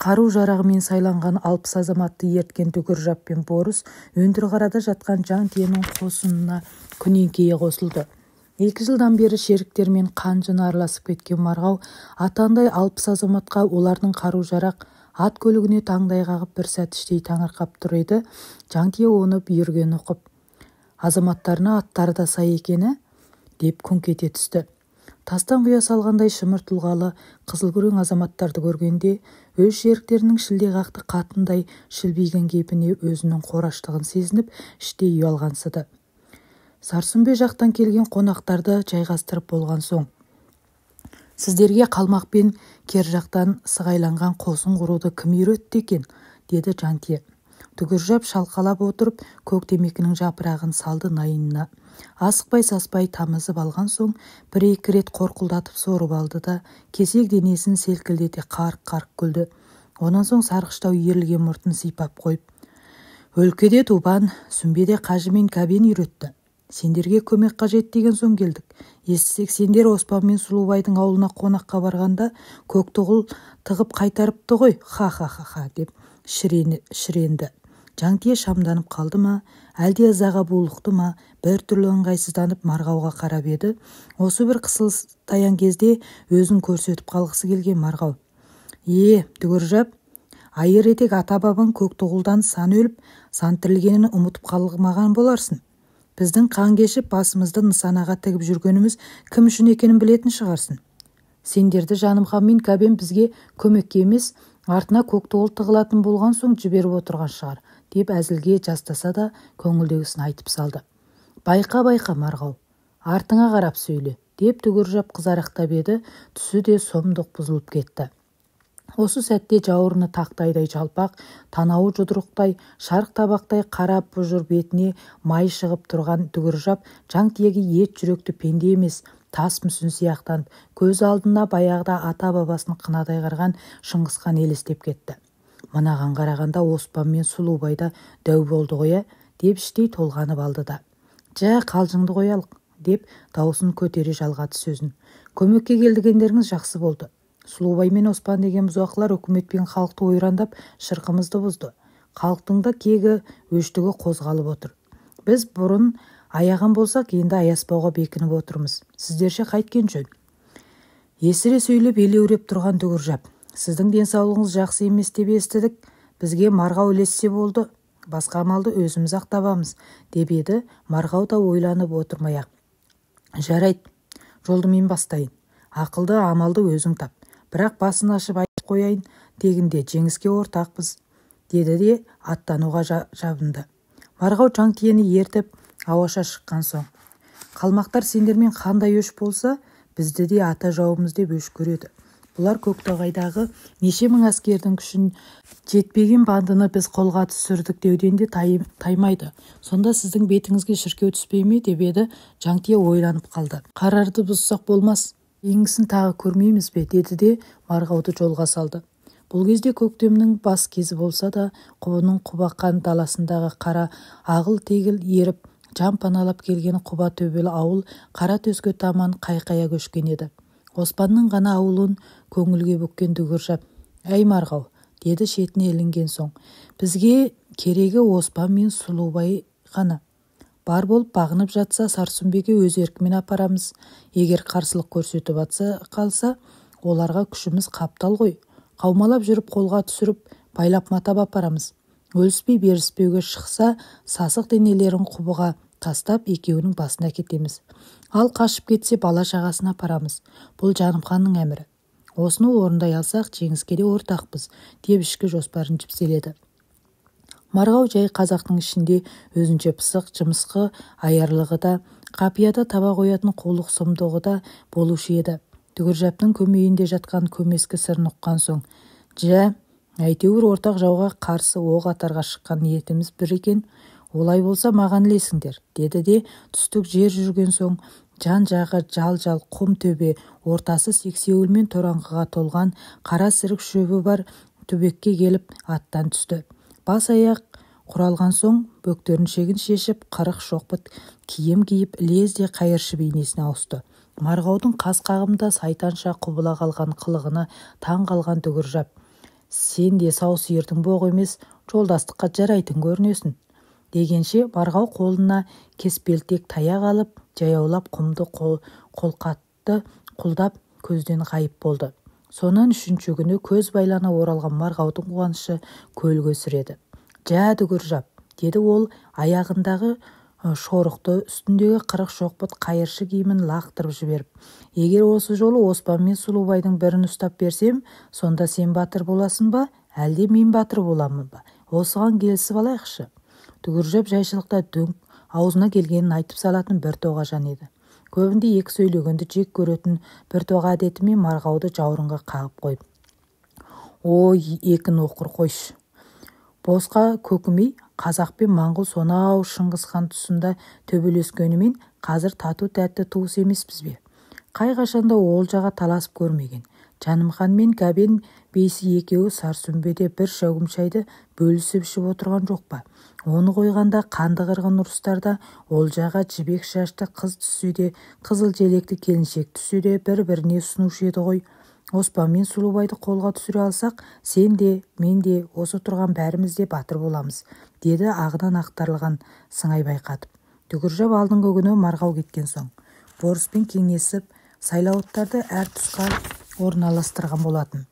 қару-жарағымен сайланған 60 азаматты ерткен Дүгіржап пен Борыс Өндірқарада жатқан Жантиенің қосынына күнеңкейе қосылды. 2 жылдан бері шеріктермен қан-жыны араласып кеткен Марғау атандай 60 азаматқа олардың қару-жарақ ат көлігіне таңдай қағып бір сәт іштей таңырқап тұр еді. Жантие оны бүйірген оқып, азаматтарына аттары да сай екені деп күңк ете түсті. Тастан құя салғандай шымыр тұлғалы қызыл-күрең азаматтарды көргенде өз шеріктерінің шілдеқақты қатындай шілбиген кейпіне өзінің қораштығын сезініп іштей ұялғансыды. Сарсүмбе жақтан келген қонақтарды жайғастырып болған соң, сіздерге қалмақ пен кер жақтан сығайланған қосын құруды кім үйретті екен, деді Жантие. Дүгіржап шалқалап отырып көк темекінің жапырағын салды найынына. Асықпай-саспай тамызып алған соң бір-екі рет қорқылдатып сорып алды да кесек денесін селкілдете қарқ-қарқ күлді. Онан соң сарғыштау иірілген мұртын сипап қойып, өлкеде Тубан, сүмбеде Қажы мен Кәбен үйретті. Сендерге көмек қажет деген соң келдік. Естісек, сендер Оспан мен Сұлубайдың ауылына қонаққа барғанда Көктұғыл тығып қайтарыпты ғой, ха-ха-ха-ха деп шіренді. Жантие шамданып қалды ма, әлде ызаға булықты ма, бір түрлі ыңғайсызданып Марғауға қарап еді. Осы бір қысылтаяң кезде өзін көрсетіп қалғысы келген Марғау: Дүгіржап, айыр етек ата-бабаң Көктұғылдан сан өліп, сан тірілгенін ұмытып қалмаған боларсың. Біздің қан кешіп басымызды нысанаға тігіп жүргеніміз кім үшін екенін білетін шығарсың. Сендерді Жанымхан мен Кәбен бізге көмекке емес, артына Көктұғыл тығылатын болған соң жіберіп отырған шығар, деп әзілге жастаса да көңілдегісін айтып салды. Байқа Марғау, артыңа қарап сөйле, деп Дүгіржап қызарақтап еді. Түсі де сомдық бұзылып кетті. Осы сәтте жауырыны тақтайдай жалпақ, танауы жұдырықтай, шарқ табақтай қара бұжыр бетіне май шығып тұрған Дүгіржап Жантиеге ет жүректі пенде емес, тас мүсін сияқтанып, көз алдына баяғыда ата-бабасын қынадай қарған Шыңғысхан елестеп кетті. Мынаған қарағанда Оспан мен Сұлубайда дәу болды ғой, деп іштей толғанып алды да. Қалжыңды қоялық, деп даусын көтере жалғады сөзін. Көмекке келдігендеріңіз жақсы болды. Сұлубай мен Оспан деген бұзақылар үкімет пен халықты ойрандап шырқымызды бұзды. Халықтың да кегі, өштігі қозғалып отыр. Біз бұрын аяған болсақ, енді аяспауға бекініп отырмыз. Сіздерше қайткен жөн? Есіре сөйлеп елеуреп тұрған Дүгіржап: Сіздің денсаулығыңыз жақсы емес деп естідік. Бізге Марғау ілессе болды. Басқа амалды өзіміз-ақ табамыз, деп еді. Марғау да ойланып отырмай-ақ: Жарайды, жолды мен бастайын. Ақылды амалды өзің тап. Бірақ басын ашып айтып қояйын, тегінде жеңіске ортақпыз, деді де аттануға жабынды. Марғау Жантиені ертіп ауаша шыққан соң: Қалмақтар сендермен қандай өш болса, бізді де ата жауымыз деп өш көреді. Бұлар Көктоғайдағы неше мың әскердің күшін жетпеген бандыны біз қолға түсірдік деуден де таймайды. Сонда сіздің бетіңізге шіркеу түспей ме, деп еді. Жантие ойланып қалды. Қарарды бұзсақ болмас, еңгісін тағы көрмейміз бе, деді де Марғауды жолға салды. Бұл кезде көктемнің бас кезі болса да, құбының құбақан даласындағы қара ағыл-тегіл еріп, жан паналап келген құба төбелі ауыл қара төске таман қайқая көшкен еді. Оспанның ғана ауылын көңілге бүккен Дүгіржап: Марғау, деді шетіне ілінген соң, бізге керегі Оспан мен Сұлубай ғана. Бар болып бағынып жатса, Сарсүмбеге өз еркімен апарамыз. Егер қарсылық көрсетіп қалса, оларға күшіміз қаптал ғой. Қаумалап жүріп, қолға түсіріп, байлап матап апарамыз. Өліспей беріспеуге шықса, сасық денелерін құбыға тастап екеуінің басына кетеміз. Ал қашып кетсе, бала шағасына апарамыз. Бұл Жанымханның әмірі. Осыны орындай алсақ, жеңіске де ортақпыз, деп ішкі жоспарын жіпселеді. Марғау жай қазақтың ішінде өзінше пысық, жымысқы, аярлығы да, қапияда таба қоятын қулық сұмдығы да болушы еді. Дүгіржаптың көмейінде жатқан көмескі сырын ұққан соң: әйтеуір ортақ жауға қарсы оқ атарға шыққан ниетіміз бір екен. Олай болса маған ілесіңдер, деді де түстік жер жүрген соң жан-жағы жал-жал құм төбе, ортасы сексеуіл мен тораңғыға толған қара сірік шөбі бар түбекке келіп аттан түсті. Бас-аяқ құралған соң бөктерін шегін шешіп, қырық шоқпыт киім киіп, лезде қайыршы бейнесіне ауысты. Марғаудың қас қағымда сайтанша құбыла қалған қылығына таң қалған Дүгіржап: Сен де сау сиырдың боғы емес, жолдастыққа жарайтын көрінесің. Дегенше Марғау қолына кеспелтек таяқ алып, жаяулап құмды қолқатты құлдап көзден ғайып болды. Сонан үшінші күні көз байлана оралған Марғаудың қуанышы көл көсіреді. «Жә, Дүгіржап», деді ол аяғындағы шорықты үстіндегі қырық шоқпыт қайыршы киімін лақтырып жіберіп. «Егер осы жолы Оспан мен Сұлубайдың бірін ұстап берсем, сонда сен батыр боласың ба, әлде мен батыр боламын ба? Осыған келісіп алайықшы». Дүгіржап жайшылықта дөңк аузына келгенін айтып салатын бір тоға жан еді. Көбінде екі сөйлегенді жек көретін бір тоға әдетімен Марғауды жаурынға қағып қойып: «Ой, екі оқыр қойшы. Босқа көкімей, қазақ пен Моңғол сонау Шыңғысхан тұсында төбелескенімен қазір тату-тәтті туыс емеспіз бе? Қай қашанда Олжаға таласып көрмеген. Жанымхан мен Гәбен бейсі екеуі Сарсүмбеде бір шәугім шайды бөлісіп ішіп отырған жоқ па? Оны қойғанда қанды қырғын ұрыстарда Олжаға жібек шашты қыз түссе де, қызыл желекті келіншек түссе де бір-біріне ұсынушы еді ғой. Оспан мен Сұлубайды қолға түсіре алсақ, сен де, мен де, осы тұрған бәріміз де батыр боламыз», деді ағынан ақтарылған сыңай байқатып. Дүгіржап алдыңғы күні Марғау кеткен соң Борыспен кеңесіп, сайлауыттарды әр тұсқа орналастырған болатын.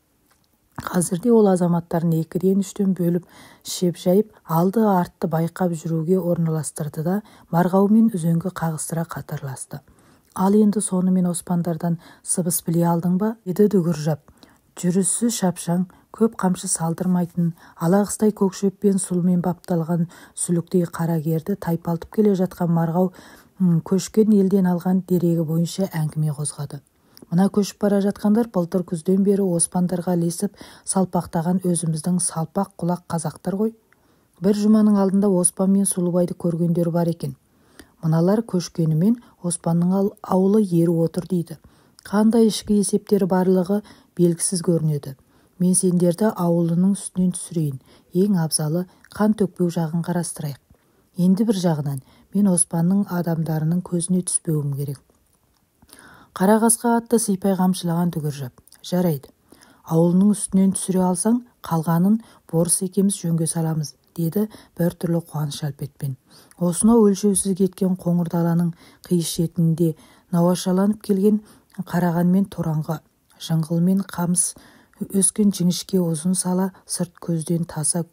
Қазірде ол азаматтарын екіден үштен бөліп шеп жайып, алды-артты байқап жүруге орналастырды да Марғаумен үзеңгі қағыстыра қатарласты. «Ал енді сонымен Оспандардан сыбыс біле алдың ба?» деді Дүгіржап. Жүрісі шапшаң, көп қамшы салдырмайтын, алағыстай көкшеппен сұлымен бапталған сүліктей қарагерді тайпалтып келе жатқан Марғау көшкен елден алған дерегі бойынша әңгіме қозғады. «Мына көшіп бара жатқандар былтыр күзден бері Оспандарға ілесіп салпақтаған өзіміздің салпақ құлақ қазақтар ғой. Бір жұманың алдында Оспан мен Сұлубайды көргендер бар екен. Мыналар көшкенімен Оспанның ауылы ері отыр дейді. Қандай ішкі есептері барлығы белгісіз көрінеді. Мен сендерді ауылының үстінен түсірейін. Ең абзалы қан төкпеу жағын қарастырайық. Енді бір жағынан мен Оспанның адамдарының көзіне түспеуім керек». Қара қасқа атты сипай қамшылаған Дүгіржап: «Жарайды. Ауылының үстінен түсіре алсаң, қалғанын Борыс екеміз жөнге саламыз», деді бір түрлі қуаныш әлпетпен. Осынау өлшеусіз кеткен қоңыр даланың қиыс шетінде науашаланып келген қараған мен торанға, жыңғыл мен қамыс өскен жіңішке ұзын сала сырт көзден таса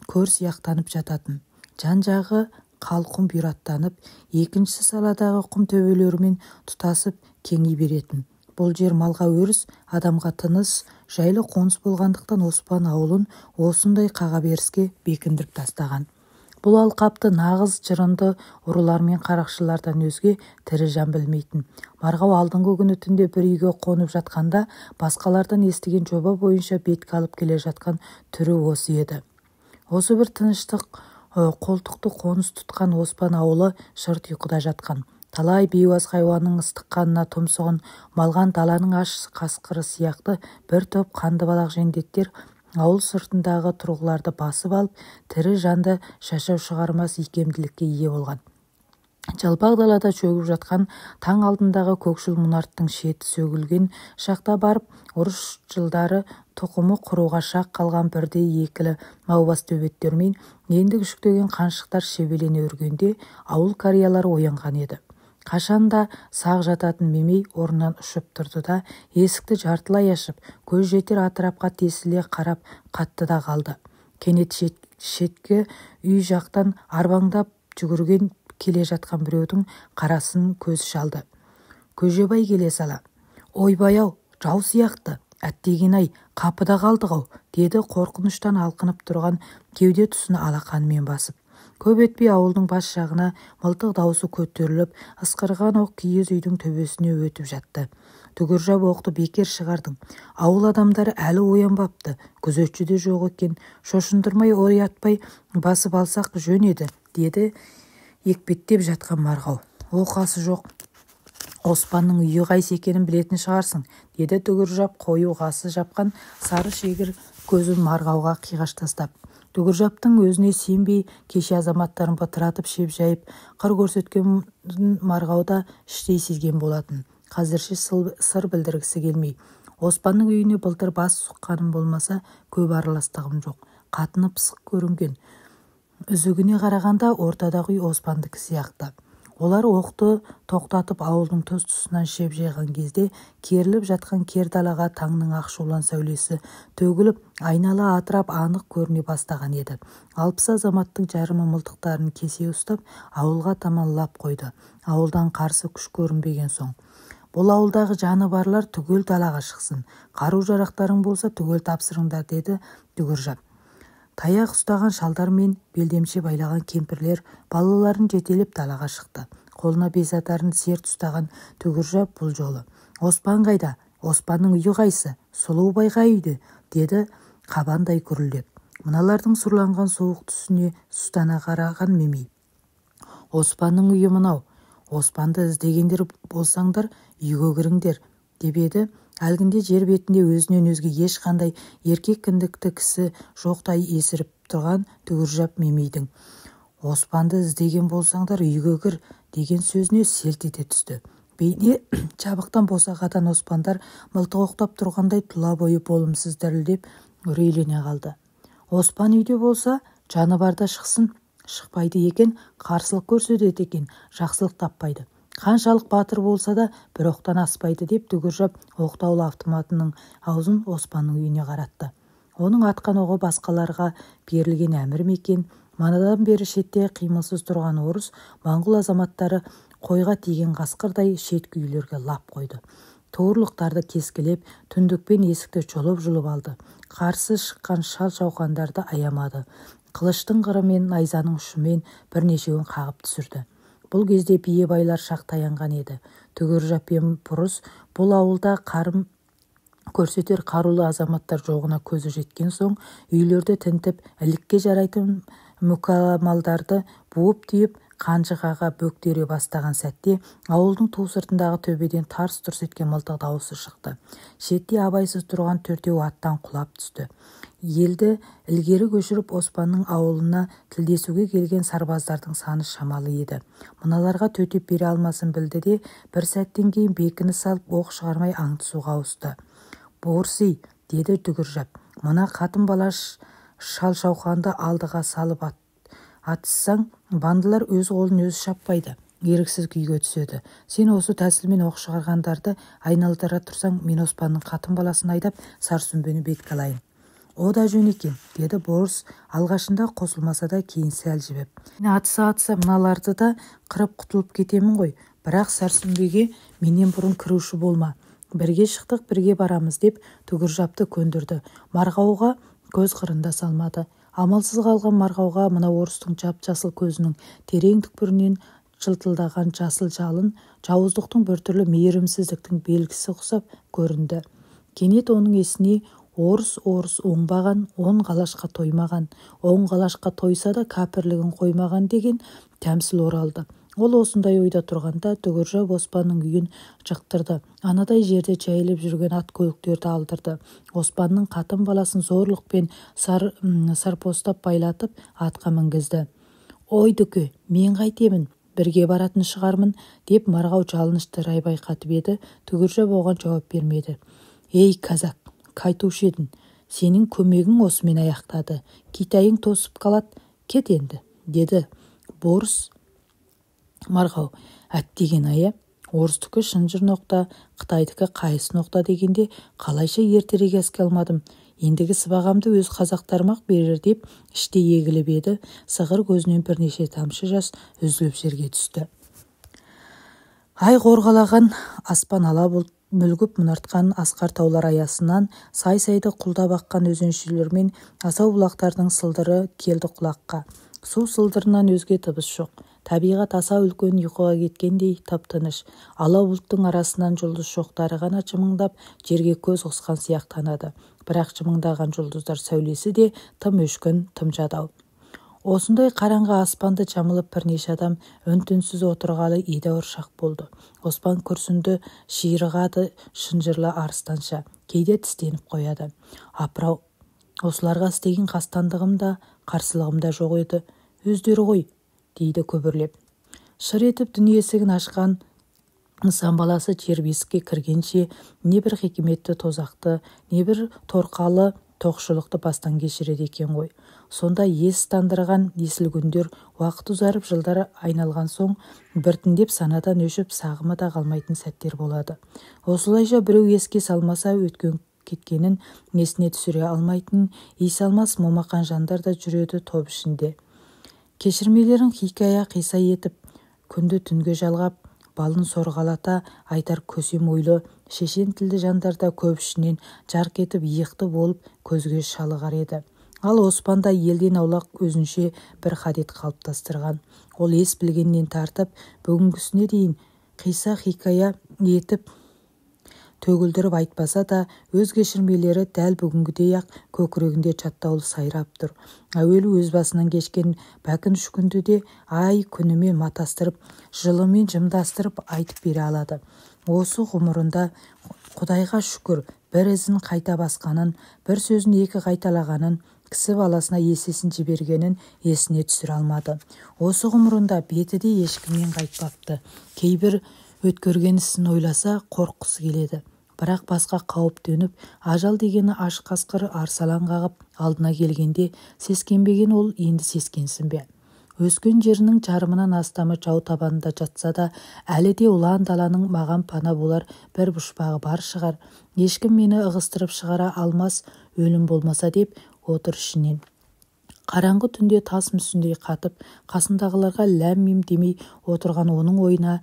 көр сияқтанып жататын. Жан-жағы қалқұм бұйраттанып, екінші саладағы құм төбелерімен тұтасып кеңей беретін. Бұл жер малға өріс, адамға тыныс, жайлы қоныс болғандықтан Оспан ауылын осындай қаға беріске бекіндіріп тастаған. Бұл алқапты нағыз жырынды ұрылар мен қарақшылардан өзге тірі жан білмейтін. Марғау алдыңғы күні түнде бір үйге қонып жатқанда басқалардан естіген жоба бойынша бетке алып келе жатқан түрі осы еді. Осы бір тыныштық қолтықты қоныс тұтқан Оспан ауылы шырт ұйқыда жатқан. Талай бейуаз хайуанның ыстық қанына тұмсығын малған даланың аш қасқыры сияқты бір топ қанды балақ жендеттер ауыл сыртындағы тұрғыларды басып алып, тірі жанды шашау шығармас икемділікке ие болған. Жалпақ далада шөгіп жатқан таң алдындағы көкшіл мұнарттың шеті сөгілген шақта барып, ұрыс жылдары тұқымы құруға шақ қалған бірде екілі маубас төбеттермен енді күшіктеген қаншықтар шебелене өргенде ауыл қариялары оянған еді. Қашанда сақ жататын Мемей орнынан ұшып тұрды да, есікті жартылай ашып, көз жетер атырапқа тесіле қарап қатты да қалды. Кенет шеткі үй жақтан арбаңдап жүгірген келе жатқан біреудің қарасын көз шалды. Көжебай келе сала: «Ойбай-ау, жау сияқты, әттеген-ай, қапыда қалдық-ау», деді қорқыныштан алқынып тұрған кеуде тұсын алақанымен басып. Көп өтпей ауылдың бас жағына мылтық даусы көтеріліп, ысқырған оқ киіз үйдің төбесіне өтіп жатты. Дүгіржап: «Оқты бекер шығардың. Ауыл адамдары әлі оянбапты. Күзетші де жоқ екен. Шошындырмай оятпай басып алсақ жөн еді», деді екпеттеп жатқан Марғау. «Оқасы жоқ. Оспанның үйі қайсы екенін білетін шығарсың», деді Дүгіржап қою қасы жапқан сары шегір көзін Марғауға қиғаш тастап. Дүгіржаптың өзіне сенбей кеше азаматтарын бытыратып шеп жайып қыр көрсеткен Марғауда іштей сезген болатын. Қазірше сыр білдіргісі келмей: Оспанның үйіне былтыр бас сұққаным болмаса, көп араластығым жоқ. Қатыны пысық көрінген. Үзігіне қарағанда ортадағы үй Оспандікі сияқты. Олар оқты тоқтатып ауылдың тұс-тұсынан шеп жайған кезде керіліп жатқан кер далаға таңның ақшулан сәулесі төгіліп, айнала атырап анық көріне бастаған еді. 60 азаматтың жарымы мылтықтарын кесе ұстап, ауылға таман лап қойды. Ауылдан қарсы күш көрінбеген соң. Бұл ауылдағы жаны барлар түгел далаға шықсын. Қару-жарақтарың болса түгел тапсырыңдар, деді Дүгіржап. Таяқ ұстаған шалдар мен белдемше байлаған кемпірлер балаларын жетелеп далаға шықты. Қолына бесатарын серт ұстаған Дүгіржап бұл жолы: «Оспан қайда? Оспанның үйі қайсы? Сұлубайға үйді», деді қабандай күрілдеп. Мыналардың сұрланған суық түсіне сұстана қараған Мемей: «Оспанның үйі мынау. Оспанды іздегендер болсаңдар, үйге кіріңдер», деп еді. Әлгінде жер бетінде өзінен өзге ешқандай еркек кіндікті кісі жоқтай есіріп тұрған Дүгіржап Мемейдің «Оспанды іздеген болсаңдар, үйге кір» деген сөзіне селт ете түсті. Бейне жабықтан босағадан оспандар мылтық оқтап тұрғандай тұла бойы болымсыз дірілдеп үрейлене қалды. Оспан үйде болса, жаны барда шықсын, шықпайды екен, қарсылық көрсетеді екен, жақсылық таппайды. Қаншалық батыр болса да бір оқтан аспайды, деп Дүгіржап оқтаулы автоматының аузын Оспанның үйіне қаратты. Оның атқан оғы басқаларға берілген әмір мекен. Манадан бері шетте қимылсыз тұрған орыс, моңғол азаматтары қойға тиген қасқырдай шеткі үйлерге лап қойды. Туырлықтарды кескілеп, түндікпен есікті жұлып алды. Қарсы шыққан шал-шауқандарды аямады. Қылыштың қыры мен найзаның ұшымен бірнешеуін қағып түсірді. Бұл кезде бие байлар шақ таянған еді. Дүгіржап пен Бұрыс бұл ауылда қарым көрсетер қарулы азаматтар жоғына көзі жеткен соң, үйлерді тінтіп, ілікке жарайтын мүкамалдарды буып-түйіп, қанжығаға бөктере бастаған сәтте ауылдың ту сыртындағы төбеден тарс-тұрс еткен мылтық дауысы шықты. Шетте абайсыз тұрған 4 аттан құлап түсті. Елді ілгері көшіріп Оспанның ауылына тілдесуге келген сарбаздардың саны шамалы еді. Мыналарға төтеп бере алмасын білді де, бір сәттен кейін бекіні салып оқ шығармай аңдысуға ауысты. «Борси», деді Дүгіржап, «мына қатын бала шал-шауқанды алдыға салып атыссаң, бандылар өз қолын өзі шаппайды, еріксіз күйге түседі. Сен осы тәсілмен оқ шығарғандарды айналдыра тұрсаң, мен Оспанның қатын баласын айдап, Сарсүмбені бетке алайын». «О да жөн екен», деді Борыс, алғашында қосылмаса да кейін сәл жібіп. «Атса мыналарды да қырып құтылып кетемін ғой, бірақ Сарсүмбеге менен бұрын кіруші болма. Бірге шықтық, бірге барамыз», деп Дүгіржапты көндірді. Марғауға көз қырында салмады. Амалсыз қалған Марғауға мына орыстың жап-жасыл көзінің терең түкпірінен жылтылдаған жасыл жалын жауыздықтың біртүрлі мейірімсіздіктің белгісі құсап көрінді. Кенет оның есіне орыс оңбаған, 10 қалашқа тоймаған, 10 қалашқа тойса да кәпірлігін қоймаған деген тәмсіл оралды. Ол осындай ойда тұрғанда Дүгіржап Оспанның үйін жықтырды. Анадай жерде жайылып жүрген ат көліктерді алдырды. Оспанның қатын баласын зорлықпен сарпостап байлатып атқа мінгізді. «Ой Дүке, мен қайтемін, бірге баратын шығармын», деп Марғау жалынышты рай байқатып еді. Дүгіржап оған жауап бермеді. «Ей казак, қайтушы едің, сенің көмегің осымен аяқтады. Китайың тосып қалады, кет енді», деді Борыс. Марғау: «Әттеген ая, орыстікі шынжыр ноқта, Қытайдікі қайыс ноқта дегенде қалайша ертерек еске алмадым. Ендігі сыбағамды өз қазақтарым-ақ берер», деп іште егіліп еді. Сығыр көзінен бірнеше тамшы жас үзіліп жерге түсті. Ай қорғалаған аспан ала бұлт мүлгіп мұнартқан асқар таулар аясынан сай-сайды құлдап аққан өзеншілер мен асау бұлақтардың сылдыры келді құлаққа. Су сылдырынан өзге дыбыс жоқ. Табиғат аса үлкен ұйқыға кеткендей тып-тыныш. Ала бұлттың арасынан жұлдыз шоқтары ғана жымыңдап жерге көз қысқан сияқтанады. Бірақ жымыңдаған жұлдыздар сәулесі де тым өшкін, тым жадау. Осындай қараңғы аспанды жамылып бірнеше адам үн-түнсіз отырғалы едәуір шақ болды. Оспан күрсінді, ширығады шынжырлы арыстанша, кейде тістеніп қояды. «Апырау, осыларға істеген қастандығым да, қарсылығым да жоқ еді. Өздері ғой», дейді көбірлеп. Шыр етіп дүние есігін ашқан Inсан баласы жер бесікке кіргенше не бір хикметті тозақты, не бір торқалы тоқшылықты бастан кешіреді екен ғой. Сонда ес тандырған есіл күндер уақыт ұзарып жылдар айналған соң біртіндеп санадан өшіп сағымы да қалмайтын сәттер болады. Осылайша біреу еске салмаса өткен кеткенін есіне түсіре алмайтын ес алмас момақан жандар да жүреді топ ішінде. Кешірмелерін хикая қиса етіп, күнді түнге жалғап, балын сорғалата айтар көсем ойлы, шешен тілді жандарда көп ішінен жарқ етіп иықты болып көзге шалығар еді. Ал Оспан да елден аулақ өзінше бір қадет қалыптастырған. Ол ес білгеннен тартып, бүгінгісіне дейін қиса хикая етіп төгілдіріп айтпаса да, өз кешірмелері дәл бүгінгідей-ақ көкірегінде жаттаулы сайрап тұр. Әуелі өз басынан кешкен бәкініш күнді де ай күнімен матастырып, жылымен жымдастырып айтып бере алады. Осы ғұмырында Құдайға шүкір бір ізін қайта басқанын, бір сөзін екі қайталағанын, кісі баласына есесін жібергенін есіне түсіре алмады. Осы ғұмырында беті де ешкіммен қайтпапты. Кейбір өткерген ісін ойласа қорқысы келеді. Бірақ басқа қауіп төніп, ажал дегені аш қасқыр арсалан қағып алдына келгенде сескенбеген ол енді сескенсін бе? Өскен жерінің жарымынан астамы жау табанында жатса да, әлі де ұлан даланың маған пана болар бір пұшпағы бар шығар. Ешкім мені ығыстырып шығара алмас, өлім болмаса деп отыр ішінен. Қараңғы түнде тас мүсіндей қатып, қасындағыларға ләм-мим демей отырған оның ойына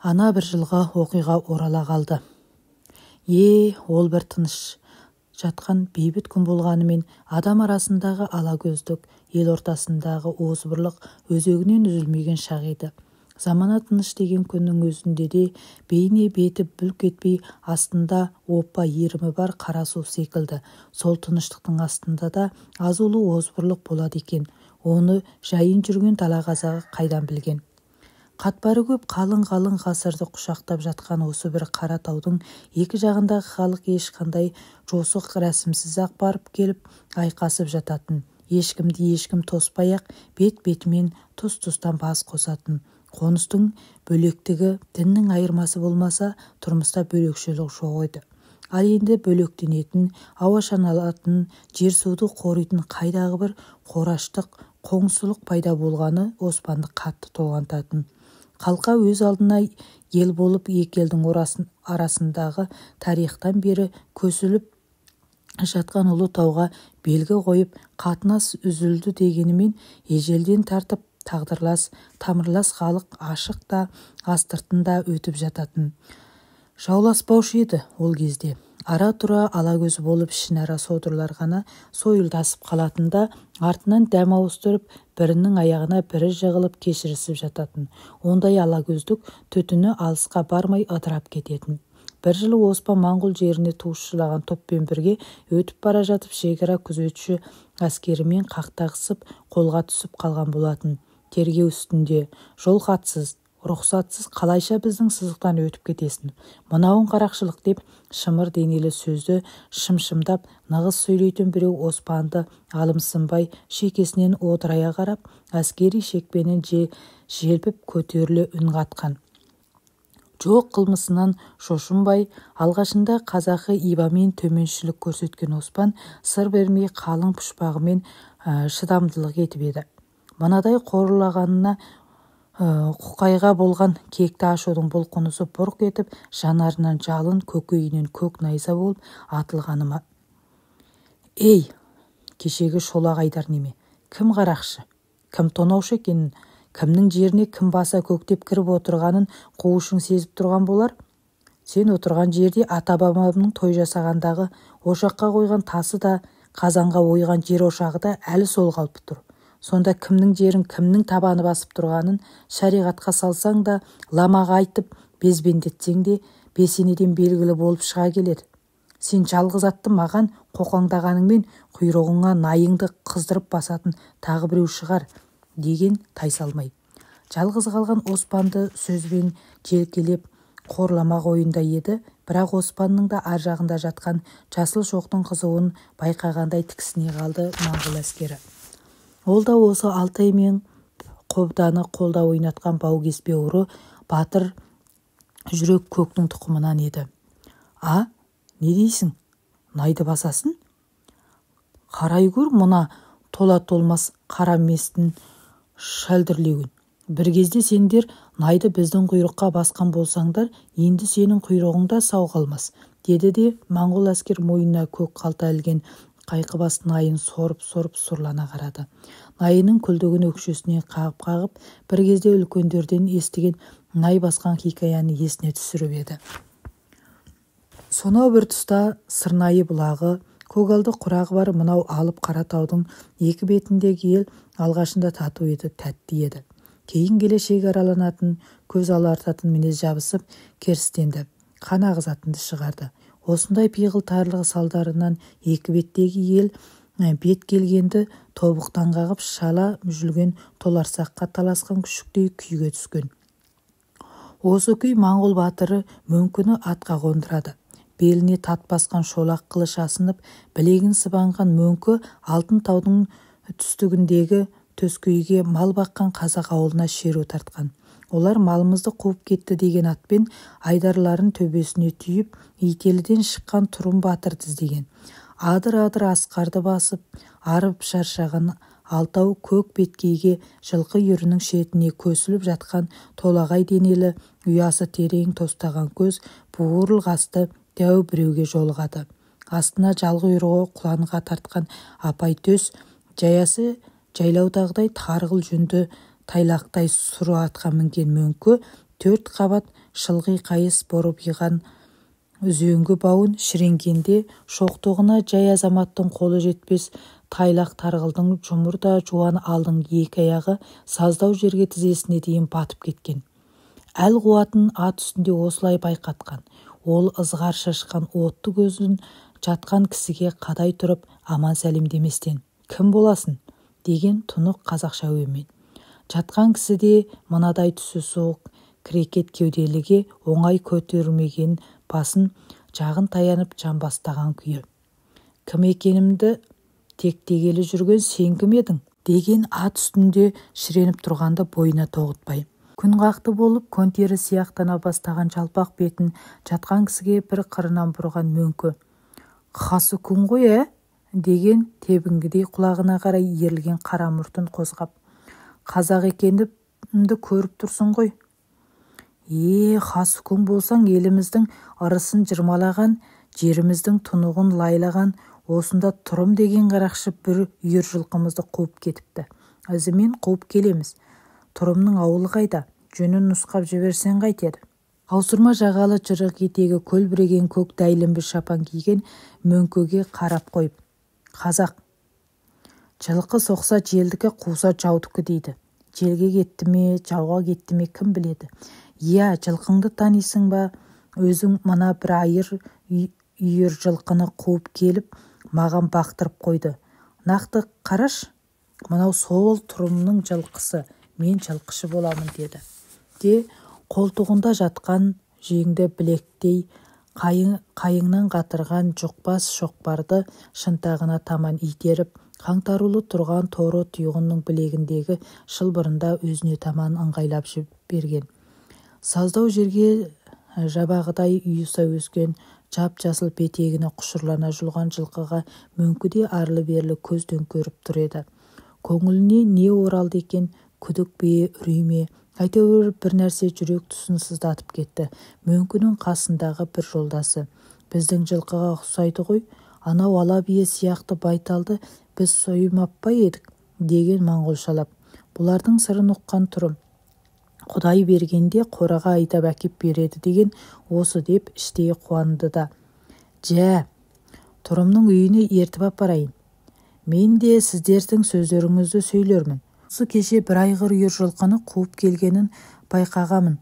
ана бір жылғы оқиға орала қалды. Ол бір тыныш жатқан бейбіт күн болғанымен, адам арасындағы алакөздік, ел ортасындағы озбырлық өзегінен үзілмеген шақ еді. Замана тыныш деген күннің өзінде де бейне беті бүлк етпей, астында оппа ерімі бар қара су секілді. Сол тыныштықтың астында да азулы озбырлық болады екен. Оны жайын жүрген дала қазағы қайдан білген? Қатпары көп қалың ғасырды құшақтап жатқан осы бір қара таудың екі жағындағы халық ешқандай жосық рәсімсіз-ақ барып келіп айқасып жататын. Ешкімді ешкім тоспай-ақ бет-бетімен тұс-тұстан бас қосатын. Қоныстың бөлектігі, діннің айырмасы болмаса, тұрмыста бөлекшелік жоқ еді. Ал енді бөлектенетін, ауа шаналатын, жер-суды қоритын қайдағы бір қораштық, қоңсылық пайда болғаны Оспанды қатты толғантатын. Қалқа өз алдына ел болып екі елдің арасындағы тарихтан бері көсіліп жатқан ұлы тауға белгі қойып, қатынас үзілді дегенімен ежелден тартып тағдырлас, тамырлас халық ашық та, астыртында өтіп жататын. Жауласпаушы еді ол кезде. Ара-тұра алакөз болып ішінара содырлар ғана сойылдасып қалатында, артынан дәм ауыстырып, бірінің аяғына бірі жығылып кешірісіп жататын. Ондай алакөздік түтіні алысқа бармай ыдырап кететін. Бір жылы Оспан Моңғол жеріне туысшылаған топпен бірге өтіп бара жатып шекара күзетші әскерімен қақтығысып қолға түсіп қалған болатын. Тергеу үстінде жол хатсыз, рұқсатсыз қалайша біздің сызықтан өтіп кетесің? Мынауың қарақшылық деп шымыр денелі сөзді шымшымдап нығыз сөйлейтін біреу Оспанды алымсынбай шекесінен одырая қарап, әскери шекпенін желпіп көтеріле үн қатқан. Жоқ қылмысынан шошынбай, алғашында қазақы ибамен төменшілік көрсеткен Оспан сыр бермей қалың пұшпағымен шыдамдылық етіп еді. Мынадай қорлағанына құқайға болған кекті ашудың бұлқынысы бұрқ етіп, жанарынан жалын, көкейінен көк найза болып атылғаны ма? Ей, кешегі шолақ айдар неме, кім қарақшы, кім тонаушы екенін, кімнің жеріне кім баса көктеп кіріп отырғанын қуышың сезіп тұрған болар? Сен отырған жерде ата-бабамның той жасағандағы ошаққа қойған тасы да, қазанға ойған жер ошағы да әлі сол қалпы тұр. Сонда кімнің жерін, кімнің табаны басып тұрғанын шариғатқа салсаң да, ламаға айтып, безбендетсең де, бесенеден белгілі болып шыға келеді. Сен жалғыз атты маған қоқаңдағаныңмен құйрығыңа найыңды қыздырып басатын тағы біреу шығар, деген тайсалмай. Жалғыз қалған Оспанды сөзбен желкелеп қорламақ ойында еді, бірақ Оспанның да ар жағында жатқан жасыл шоқтың қызуын байқағандай тіксіне қалды моңғол әскері. Ол да осы Алтай мен қобданы қолда ойнатқан бау кеспе ұры батыр жүрек көктің тұқымынан еді. А, не дейсің? Найды басасын? Қарай көр мұна тола-толмас қара местін шәлдірлеуін. Бір кезде сендер найды біздің құйрыққа басқан болсаңдар, енді сенің құйрығыңда сау қалмас, деді де моңғол әскер мойнына көк қалта ілген қайқыбас найын сорып-сорып сұрлана қарады. Найының күлдігін өкшесіне қағып-қағып, бір кезде үлкендерден естіген най басқан хикаяны есіне түсіріп еді. Сонау бір тұста Сырнайы бұлағы, көгалды құрағы бар мынау алып Қаратаудың екі бетіндегі ел алғашында тату еді, тәтті еді. Кейін келешек араланатын, көз алартатын мінез жабысып, керістенді, қан ағызатынды шығарды. Осындай пиғыл тарлығы салдарынан екі беттегі ел бет келгенді тобықтан қағып шала мүжілген толарсаққа таласқан күшіктей күйге түскен. Осы күй моңғол батыры Мөңкені атқа қондырады. Беліне тат басқан шолақ қылыш асынып, білегін сыбанған Мөңкі Алтын таудың түстігіндегі төскейге мал баққан қазақ ауылына шеру тартқан. Олар малымызды қуып кетті деген атпен айдарларын төбесіне түйіп, Ителіден шыққан Тұрым батырды іздеген. Адыр-адыр асқарды басып, арып шаршаған Алтау көк беткейге жылқы үйірінің шетіне көсіліп жатқан толағай денелі, ұясы терең тостаған көз буырыл қасты дәу біреуге жолығады. Астына жалғы үйрығы құланға тартқан апай төс, жаясы жайлаудағыдай тарғыл жүнді тайлақтай сұры атқа мінген Мөңкі 4 қабат шылғи қайыс борбиған үзеңгі бауын шіренгенде шоқтығына жай азаматтың қолы жетпес тайлақ тарғылдың жұмырда жуан алдың екі аяғы саздау жерге тізесіне дейін батып кеткен. Әл қуатын ат үстінде осылай байқатқан. Ол ызғар шашқан отты көзін жатқан кісіге қадай тұрып аман сәлемдеместен «Кім боласың?» деген тұнық қазақша әуенмен. Жатқан кісі де мынадай түсі суық крекет кеуделіге оңай көтермеген басын жағын таянып жамбастаған күйі. «Кім екенімді тектегелі жүрген сен кім едің?» деген ат үстінде шіреніп тұрғанда бойына тоғытпай. Күн қақты болып көнтері сияқтана бастаған жалпақ бетін жатқан кісіге бір қырынан бұрған Мөңкі «Қасы күн ғой, деген тебінгідей құлағына қарай иірілген қара мұртын қозғап «Қазақ екенімді көріп тұрсың ғой. Қасы күн болсаң еліміздің ырысын жырмалаған, жеріміздің тұнығын лайлаған, осында Тұрым деген қарақшы бір үйір жылқымызды қуып кетіпті. Ізімен қуып келеміз. Тұрымның ауылы қайда? Жөнін нұсқап жіберсең қайтеді?» Аусырма жағалы жырық етегі көлбіреген көк дәйлімбі шапан киген Мөңкіге қарап қойып «Қазақ. Жылқы соқса желдікі, қуса жаудікі дейді. Желге кетті ме, жауға кетті ме кім біледі? Иә, жылқыңды танисың ба? Өзің мына бір айыр үйір жылқыны қуып келіп, маған бақтырып қойды. Нақты қараш, мынау сол Тұрымның жылқысы, мен жылқышы боламын» деді. Де қолтығында жатқан жеңді білектей қайыңнан қатырған жұқпас шоқпарды шынтағына таман итеріп, қаңтарулы тұрған торы тұйғынның білегіндегі шылбырында өзіне таман ыңғайлап жіберген. Саздау жерге жабағыдай үйіса өскен жап-жасыл бетегіне құшырлана жұлған жылқыға Мөңкіде арлы-берлі көзден көріп тұр еді. Көңіліне не оралды екен, күдік бе, үрей ме, әйтеуір бір нәрсе жүрек тұсын сыздатып кетті. Мөңкінің қасындағы бір жолдасы: «Біздің жылқыға ұқсайды ғой, анау ала бие сияқты байталды біз соймап па едік?» деген моңғолшалап. Бұлардың сырын ұққан Тұрым «Құдай бергенде қораға айдап әкеп береді» деген осы деп іштей қуанды да «Жә, Тұрымның үйіне ертіп апарайын. Мен де сіздердің сөздеріңізді сөйлермін. Осы кеше бір айғыр үйір жылқыны қуып келгенін байқағамын,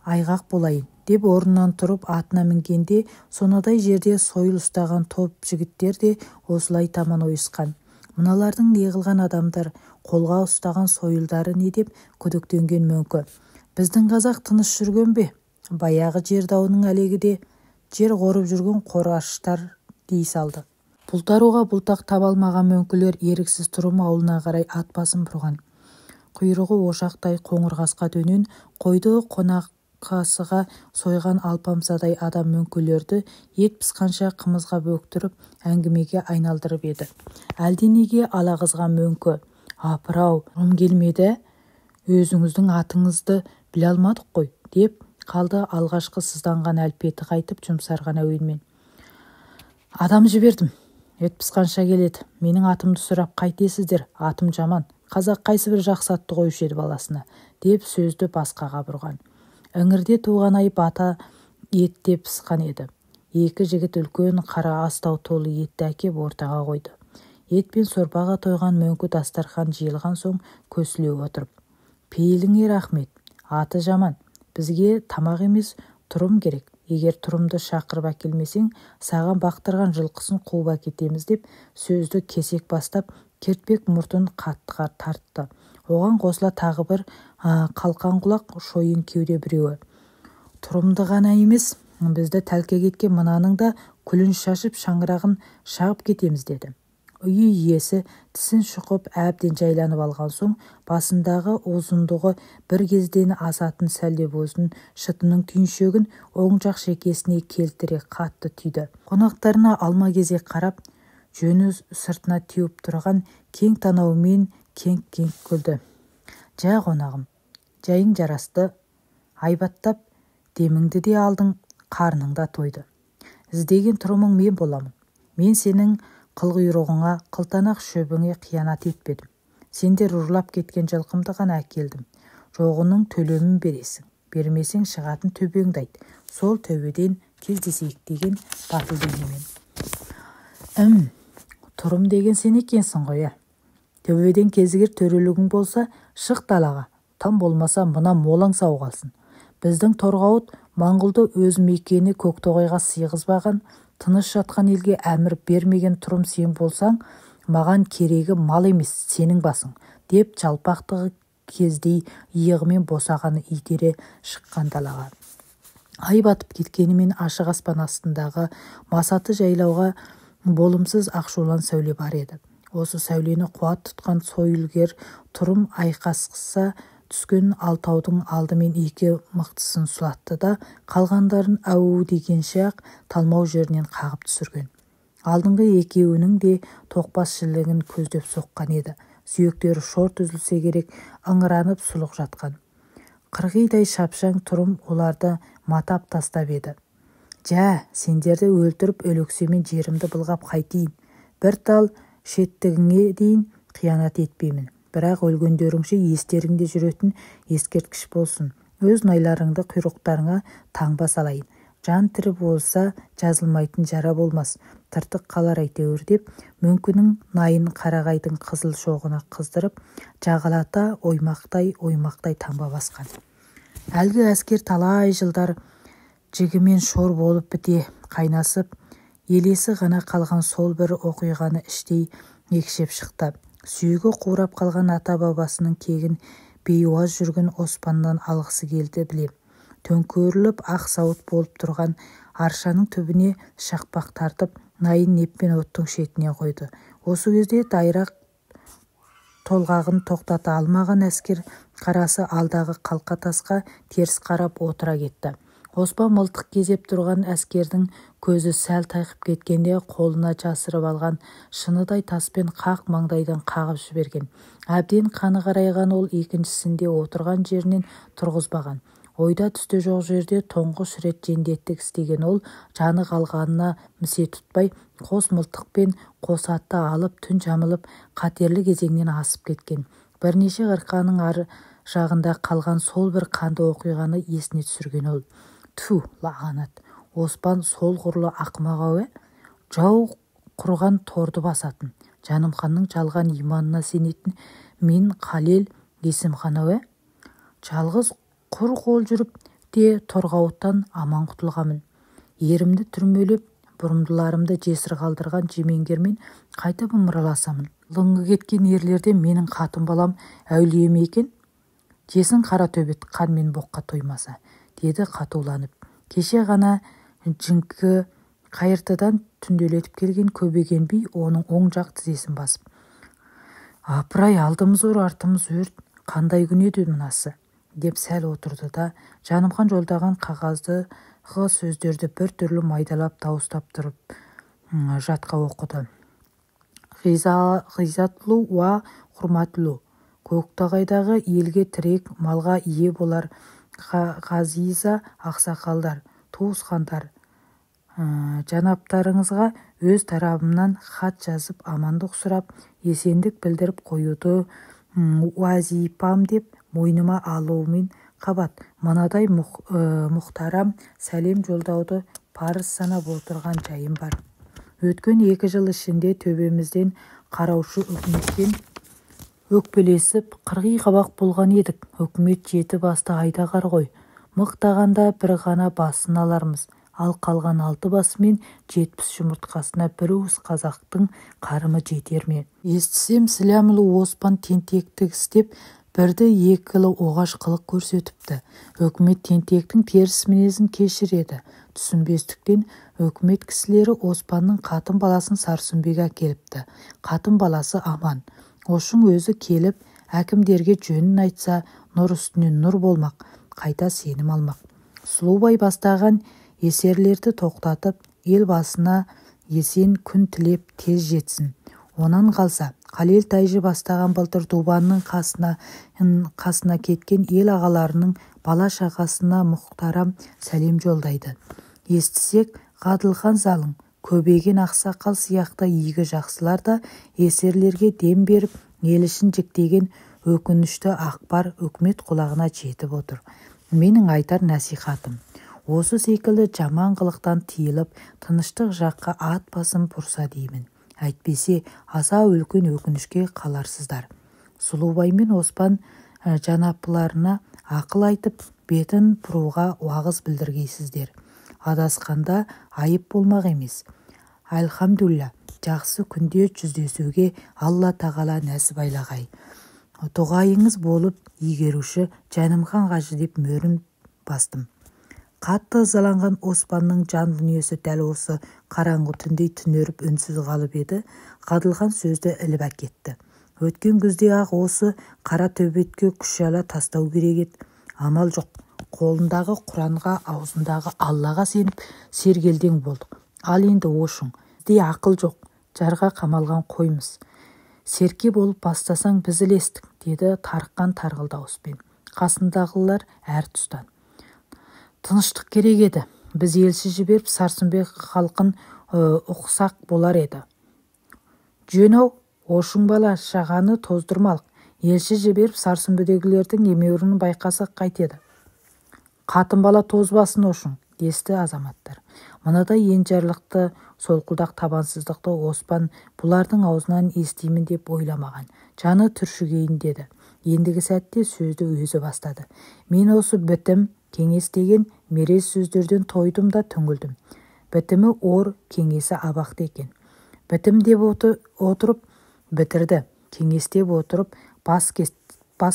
айғақ болайын» деп орнынан тұрып атына мінгенде сонадай жерде сойыл ұстаған топ жігіттер де осылай таман ойысқан. Мыналардың неғылған адамдар, қолға ұстаған сойылдары не деп күдіктенген Мөңкі «Біздің қазақ тыныш жүрген бе? Баяғы жер дауының әлегіде жер қорып жүрген қораштар» дей салды. Бұлтаруға бұлтақ таба алмаған Мөңкілер еріксіз Тұрым ауылына қарай ат басын бұрған. Құйрығы ошақтай қоңыр қасқа дөнен қойды қасыға сойған алпамсадай адам мөңкелерді ет пысқанша қымызға бөктіріп әңгімеге айналдырып еді. Әлденеге ала қызған мөңке: «Апыр-ау, ұрым келмеді, өзіңіздің атыңызды біле алмадық қой», деп қалды алғашқы сызданған әлпеті қайтып жұмсарған әуенмен. «Адам жібердім, ет пысқанша келеді. Менің атымды сұрап қайтесіздер, атым жаман. Қазақ қайсы бір жақсы атты қойушы еді баласына», деп сөзді басқаға бұрған. Іңірде туған ай бата етте пысқан еді. Екі жігіт үлкен қара астау толы етті әкеп ортаға қойды. Ет пен сорпаға тойған мөңке дастархан жиылған соң көсіле отырып: «Пейіліңе рахмет, аты жаман. Бізге тамақ емес, тұрым керек. Егер тұрымды шақырып әкелмесең, саған бақтырған жылқысын қуып әкетеміз», деп сөзді кесек бастап кертпек мұртын қатты тартты. Оған қосыла тағы бір қалқан құлақ шойын кеуде біреуі: «Тұрымды ғана емес, бізді тәлкек еткен мынаның да күлін шашып шаңырағын шағып кетеміз», деді. Үй иесі тісін шұқып әбден жайланып алған соң басындағы ұзындығы бір кезден асатын сәлдебозын шытының түйіншегін оң жақ шекесіне келтіре қатты түйді. Қонақтарына алма-кезек қарап, жөні сыртына теуіп тұрған кең танауымен кеңк-кеңк күлді. «Жә қонағым, жайың жарасты. Айбаттап деміңді де алдың, қарның да тойды. Іздеген тұрымың мен боламын. Мен сенің қылқұйрығыңа, қылтанақ шөбіңе қиянат етпедім. Сендер ұрлап кеткен жылқымды ғана әкелдім. Жоғының төлемін бересің. Бермесең шығатын төбеңді айт. Сол төбеден кездесейік», деген батыл бейнемен. Тұрым деген сен екенсің ғой. Төбеден кезігер төрелігің болса, шық далаға. Там болмаса мына молаң сау қалсын. Біздің Торғауыт Моңғолды өз мекені Көктоғайға сыйғызбаған, тыныш жатқан елге әмір бермеген тұрым сен болсаң, маған керегі мал емес, сенің басың, деп жалпақтығы кездей иығымен босағаны итере шыққан далаға. Ай батып кеткенімен ашық аспан астындағы масаты жайлауға болымсыз ақшулан сәуле бар еді. Осы сәулені қуат тұтқан сойылгер тұрым айқасқыса түскен алтаудың алдымен екі мықтысын сұлатты да қалғандарын әу дегенше-ақ талмау жерінен қағып түсірген. Алдыңғы екеуінің де тоқпас шілігін көздеп соққан еді. Сүйектері шорт үзілсе керек, ыңыранып сұлық жатқан. Қырғидай шапшаң тұрым оларды матап тастап еді. «Жә, сендерді өлтіріп өлексемен жерімді былғап қайтейін. Бір тал шеттігіңе дейін қиянат етпеймін. Бірақ өлгендеріңше естеріңде жүретін ескерткіш болсын. Өз найларыңды құйрықтарыңа таңба салайын. Жан тірі болса жазылмайтын жара болмас. Тыртық қалар әйтеуір», деп мөңкенің найын қарағайдың қызыл шоғына қыздырып, жағалата оймақтай таңба басқан. Әлгі әскер талай жылдар жігімен шор болып біте қайнасып, елесі ғана қалған сол бір оқиғаны іштей екшеп шықты. Сүйегі қурап қалған ата-бабасының кегін бейуаз жүрген оспаннан алғысы келді білем. Төңкеріліп ақ сауыт болып тұрған аршаның түбіне шақпақ тартып, найын неппен оттың шетіне қойды. Осы кезде дайрақ толғағын тоқтата алмаған әскер қарасы алдағы қалқа тасқа теріс қарап отыра кетті. Оспан мылтық кезеп тұрған әскердің көзі сәл тайқып кеткенде қолына жасырып алған шыныдай таспен қақ маңдайдан қағып жіберген. Әбден қаны қарайған ол екіншісінде отырған жерінен тұрғызбаған. Ойда түсті жоқ жерде тұңғыш рет жендеттік істеген ол жаны қалғанына місе тұтпай, қос мылтықпен қос атты алып түн жамылып қатерлі кезеңнен асып кеткен. Бірнеше қырқаның ар жағында қалған сол бір қанды оқиғаны есіне түсірген ол. Ту, лағанат, Оспан сол құрлы ақымақ-ау, жау құрған торды басатын, Жанымханның жалған иманына сенетін мен Қалел Есімхан-ау, жалғыз құр қол жүріп те Торғауыттан аман құтылғамын. Ерімді түрмелеп, бұрымдыларымды жесір қалдырған жемеңгермен қайтып ымыраласамын. Лыңғы кеткен ерлерде менің қатын балам әулие ме екен? Жесін қара төбет қанмен боққа тоймаса, деді қатуланып. Кеше ғана жіңкі қайыртыдан түнделетіп келген көбеген би оның оң жақ тізесін басып: «Апырай, алдымыз ор, артымыз өрт, қандай күн еді мынасы», деп сәл отырды да Жанымхан жолдаған қағаздығы сөздерді бір түрлі майдалап дауыстап тұрып жатқа оқыды. Ғизатлу уа құрматлу, Көктағайдағы елге тірек малға ие болар ғазиза ақсақалдар, туысқандар, жанаптарыңызға өз тарабымнан хат жазып амандық сұрап, есендік білдіріп қоюды уазипам деп мойныма алуымен қабат мынадай мұхтарам сәлем жолдауды парыз санап отырған жайым бар. Өткен 2 жыл ішінде төбемізден қараушы үкіметтен өкпелесіп, қырғи қабақ болған едік. Үкімет 7 басты айдағар ғой. Мықтағанда бір ғана басын алармыз. Ал қалған 6 басымен 70 жұмыртқасына бір уыс қазақтың қарымы жетер ме? Естісем, Сіләмұлы Оспан тентектік істеп, бірді екілі оғаш қылық көрсетіпті. Үкімет тентектің теріс мінезін кешіреді. Түсінбестіктен үкімет кісілері Оспанның қатын баласын Сарсүмбеге әкеліпті. Қатын баласы аман. Ошың өзі келіп, әкімдерге жөнін айтса, нұр үстінен нұр болмақ, қайта сенім алмақ. Сұлубай бастаған есерлерді тоқтатып, ел басына есен күн тілеп тез жетсін. Онан қалса, Қалел Тайжы бастаған былтыр Дубанның қасына кеткен ел ағаларының бала шағасына мұхтарам сәлем жолдайды. Естісек, Ғадылхан залың, көбеген ақсақал сияқты игі жақсылар да есерлерге дем беріп, ел ішін жіктеген өкінішті ақпар үкімет құлағына жетіп отыр. Менің айтар насихатым, осы секілді жаман қылықтан тиылып, тыныштық жаққа ат басын бұрса деймін. Әйтпесе, аса үлкен өкінішке қаларсыздар. Сұлубай мен Оспан жанапыларына ақыл айтып, бетін бұруға уағыз білдіргейсіздер. Адасқанда айып болмақ емес. Әлхамдулла, жақсы күнде жүздесуге Алла тағала нәсіп айлағай. Дұғайыңыз болып, егеруші Жанымхан қажы деп мөрін бастым. Қатты ызаланған Оспанның жан дүниесі дәл осы қараңғы түндей түнеріп үнсіз қалып еді. Ғадылхан сөзді іліп әкетті. Өткен күзде ақ осы қара төбетке күш-жала тастау керек еді. Амал жоқ. Қолындағы Құранға, аузындағы Аллаға сеніп сергелдең болдық. Ал енді ошың, бізде ақыл жоқ, жарға қамалған қоймыз. Серке болып бастасаң біз ілестік, деді тарыққан тарғыл дауыспен. Қасындағылар әр тұстан. Тыныштық керек еді. Біз елші жіберіп Сарсүмбек халқын ұқсақ болар еді. Жөнау, ошың бала шағаны тоздырмалық. Елші жіберіп Сарсүмбедегілердің емеурін байқасақ қайтеді. Қатын бала тозбасын ошың, десті азаматтар. Мынадай енжарлықты, солқылдақ табансыздықты Оспан бұлардың аузынан естимін деп ойламаған. Жаны түршігейін деді. Ендігі сәтте сөзді өзі бастады. Мен осы бітім, кеңес деген мерез сөздерден тойдым да түңілдім. Бітімі ор, кеңесі абақты екен. Бітім деп отырып бітірді, кеңес деп отырып бас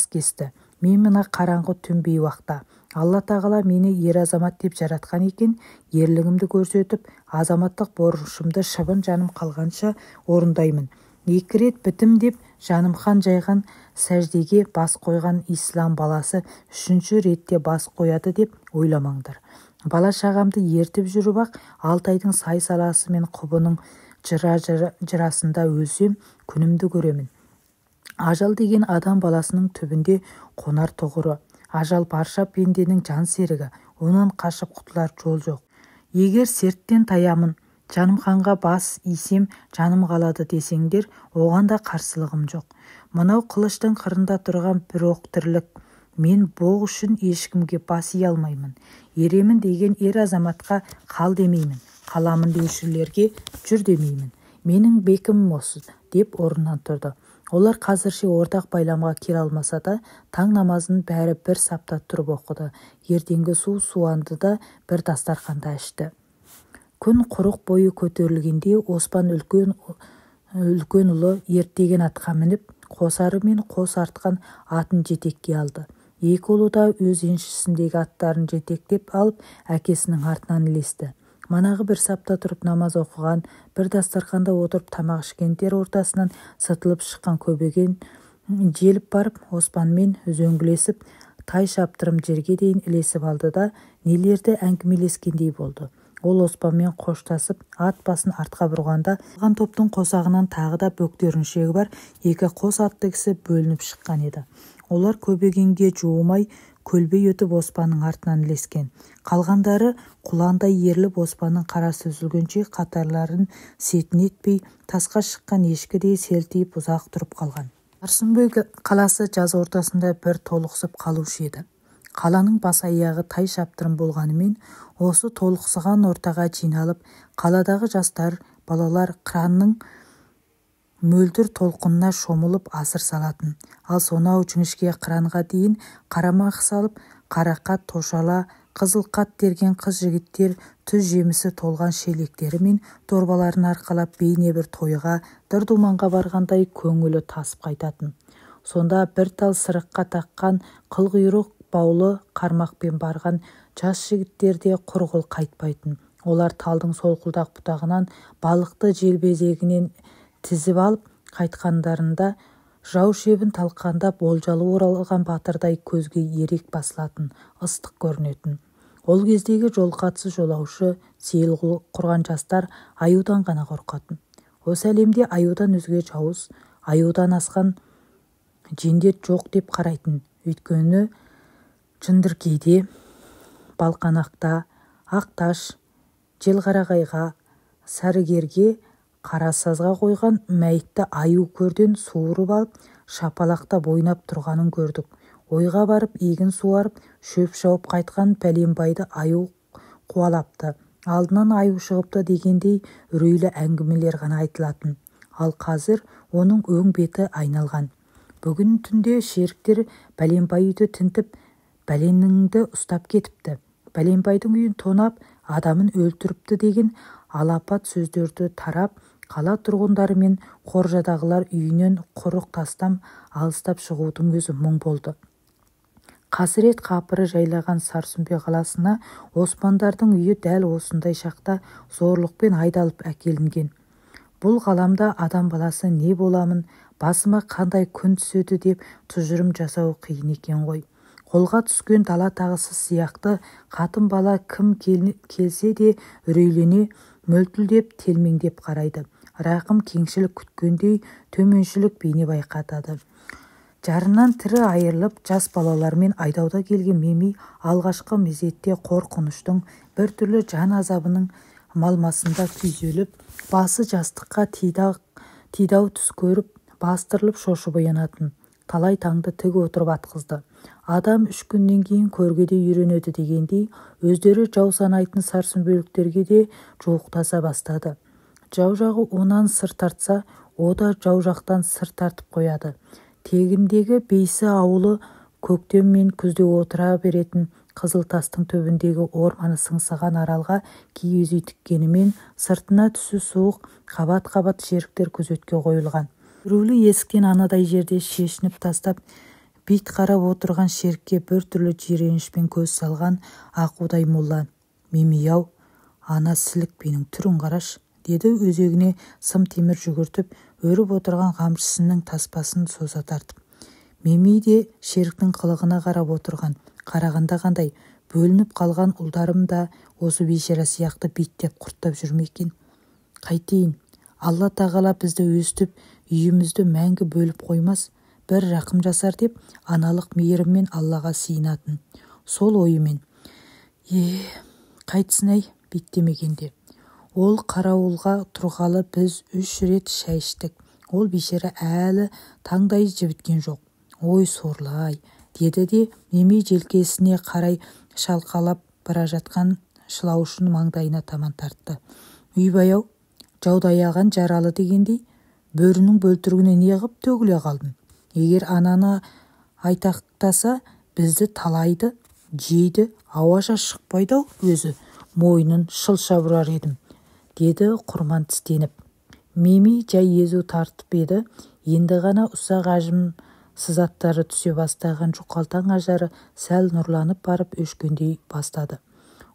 кесті. Мен мына қараңғы түн бейуақта Алла тағала мені ер азамат деп жаратқан екен, ерлігімді көрсетіп, азаматтық борышымды шыбын жаным қалғанша орындаймын. 2 рет бітім деп Жанымхан жайған сәждеге бас қойған ислам баласы 3-ші ретте бас қояды деп ойламаңдар. Бала шағамды ертіп жүріп ақ, Алтайдың сай саласы мен құбының жырасында өлсем, күнімді көремін. Ажал деген адам баласының түбінде қонар тұғыры. Ажал барша пенденің жан серігі, онан қашып құтылар жол жоқ. Егер серттен таямын, Жанымханға бас исем жаным қалады десеңдер, оған да қарсылығым жоқ. Мынау қылыштың қырында тұрған бір оқ тірлік. Мен боқ үшін ешкімге бас ие алмаймын. Еремін деген ер азаматқа қал демеймін. Қаламын деушілерге жүр демеймін. Менің бекімім осы, деп орнынан тұрды. Олар қазірше ортақ байламға келе алмаса да, таң намазын бәрі бір сапта тұрып оқыды. Ертеңгі суанды да бір дастарханда ішті. Күн құрық бойы көтерілгенде Оспан үлкен ұлы ертеген атқа мініп, қосары мен қос артқан атын жетекке алды. Екі ұлы да өз еншісіндегі аттарын жетектеп алып, әкесінің артынан ілесті. Манағы бір сапта тұрып намаз оқыған, бір дастарханда отырып тамақ ішкендер ортасынан сытылып шыққан көбеген желіп барып, Оспанмен үзеңгілесіп, тай шаптырым жерге дейін ілесіп алды да нелерді әңгімелескендей болды. Ол Оспанмен қоштасып ат басын артқа бұрғанда қалған топтың қосағынан тағы да бөктеріншегі бар екі қос атты кісі бөлініп шыққан еді. Олар көбегенге жуымай көлбей өтіп Оспанның артынан ілескен. Қалғандары құландай еріліп Оспанның қарасы үзілгенше қатарларын сетін етпей тасқа шыққан ешкідей селтиіп ұзақ тұрып қалған. Сарсынбай қаласы жаз ортасында бір толықсып қалушы еді. Қаланың бас аяғы тай шаптырым болғанымен осы толықсыған ортаға жиналып қаладағы жастар, балалар қыранның мөлдір толқынына шомылып асыр салатын. Ал сонау жіңішке қыранға дейін қарамақ салып, қарақат, тошала, қызылқат терген қыз-жігіттер түз жемісі толған шелектері мен торбаларын арқалап бейне бір тойға, дыр-думанға барғандай көңілі тасып қайтатын. Сонда бір тал сырыққа таққан қылқұйрық баулы қармақпен барған жас жігіттер де құрғыл қайтпайтын. Олар талдың солқылдақ бұтағынан балықты желбезегінен тізіп алып қайтқандарында жау шебін талқандап олжалы оралған батырдай көзге ерек басылатын, ыстық көрінетін. Ол кездегі жол қатысы жолаушы, сейіл құрған жастар аюдан ғана қорқатын. Осы әлемде аюдан өзге жауыз, аюдан асқан жендет жоқ деп қарайтын. Өйткені Жындыркейде, Балқанақта, Ақташ, Желқарағайға, Сарыгерге, Қарасазға қойған мәйітті аю көрден суырып алып, шапалақтап ойнап тұрғанын көрдік. Ойға барып, егін суарып, шөп шауып қайтқан пәленбайды аю қуалапты. Алдынан аю шығыпты дегендей үрейлі әңгімелер ғана айтылатын. Ал қазір оның өң беті айналған. Бүгін түнде шеріктер пәленбай үйді тінтіп, пәленіңді ұстап кетіпті. Пәленбайдың үйін тонап, адамын өлтіріпті деген алапат сөздерді тарап, қала тұрғындары мен қоржадағылар үйінен құрық тастам алыстап шығудың өзі мұң болды. Қасірет қапыры жайлаған Сарсынбай қаласына Оспандардың үйі дәл осындай шақта зорлықпен айдалып әкелінген. Бұл ғаламда адам баласы не боламын, басыма қандай күн түседі деп тұжырым жасау қиын екен ғой. Қолға түскен дала тағысы сияқты қатын бала кім келсе де үрейлене, мөлтілдеп, телмеңдеп қарайды. Рақым кеңшілік күткендей төменшілік бейне байқатады. Жарынан тірі айырылып, жас балалармен айдауда келген Мемей алғашқы мезетте қорқыныштың, бір түрлі жан азабының малмасында күйзеліп, басы жастыққа тидау түс көріп, бастырылып шошып оянатын. Талай таңды тік отырып атқызды. Адам 3 күннен кейін көргеде үйренеді дегендей, өздері жау санайтын сарсынбөліктерге де жуықтаса бастады. Жау жағы онан сыр тартса, о да жау жақтан сыр тартып қояды. Тегіндегі Бейсі ауылы көктем мен күзде отыра беретін Қызылтастың төбіндегі орманы сыңсыған аралға киіз үй тіккенімен сыртына түсі суық қабат-қабат жеріктер күзетке қойылған. Үрулі есіктен анадай жерде шешініп тастап, бит қарап отырған шерікке бір түрлі жиренішпен көз салған ақудай молла. Мемей-ау, ана сілікпенің түрін қараш, деді өзегіне сым темір жүгіртіп, өріп отырған қамшысының таспасын соза тартып. Мемей де шеріктің қылығына қарап отырған. Қарағанда қандай, бөлініп қалған ұлдарым да осы бейшара сияқты биттеп құрттап жүрмекен. Қайтейін, Алла тағала бізді өстіп, үйімізді мәңгі бөліп қоймас, бір рақым жасар деп аналық мейіріммен Аллаға сиынатын. Сол ойымен, қайтсын-ай, биттемегенде. Ол қарауылға тұрғалы біз 3 рет шай іштік. Ол бейшара әлі таңдай жібіткен жоқ. Ой сорлай, деді де Мемей желкесіне қарай шалқалап бара жатқан шылаушын маңдайына таман тартты. Үйбай-ау, жауды аяған жаралы дегендей, бөрінің бөлтірігіне неғып төгіле қалдым. Егер ананы айтақтаса, бізді талайды, жейді, ауаша шықпайды-ау өзі, мойнын шылша бұрар едім, деді құрман тістеніп. Мемей жай езу тартып еді, енді ғана ұсақ ажым сызаттары түсе бастаған жұқалтаң ажары сәл нұрланып барып өшкендей бастады.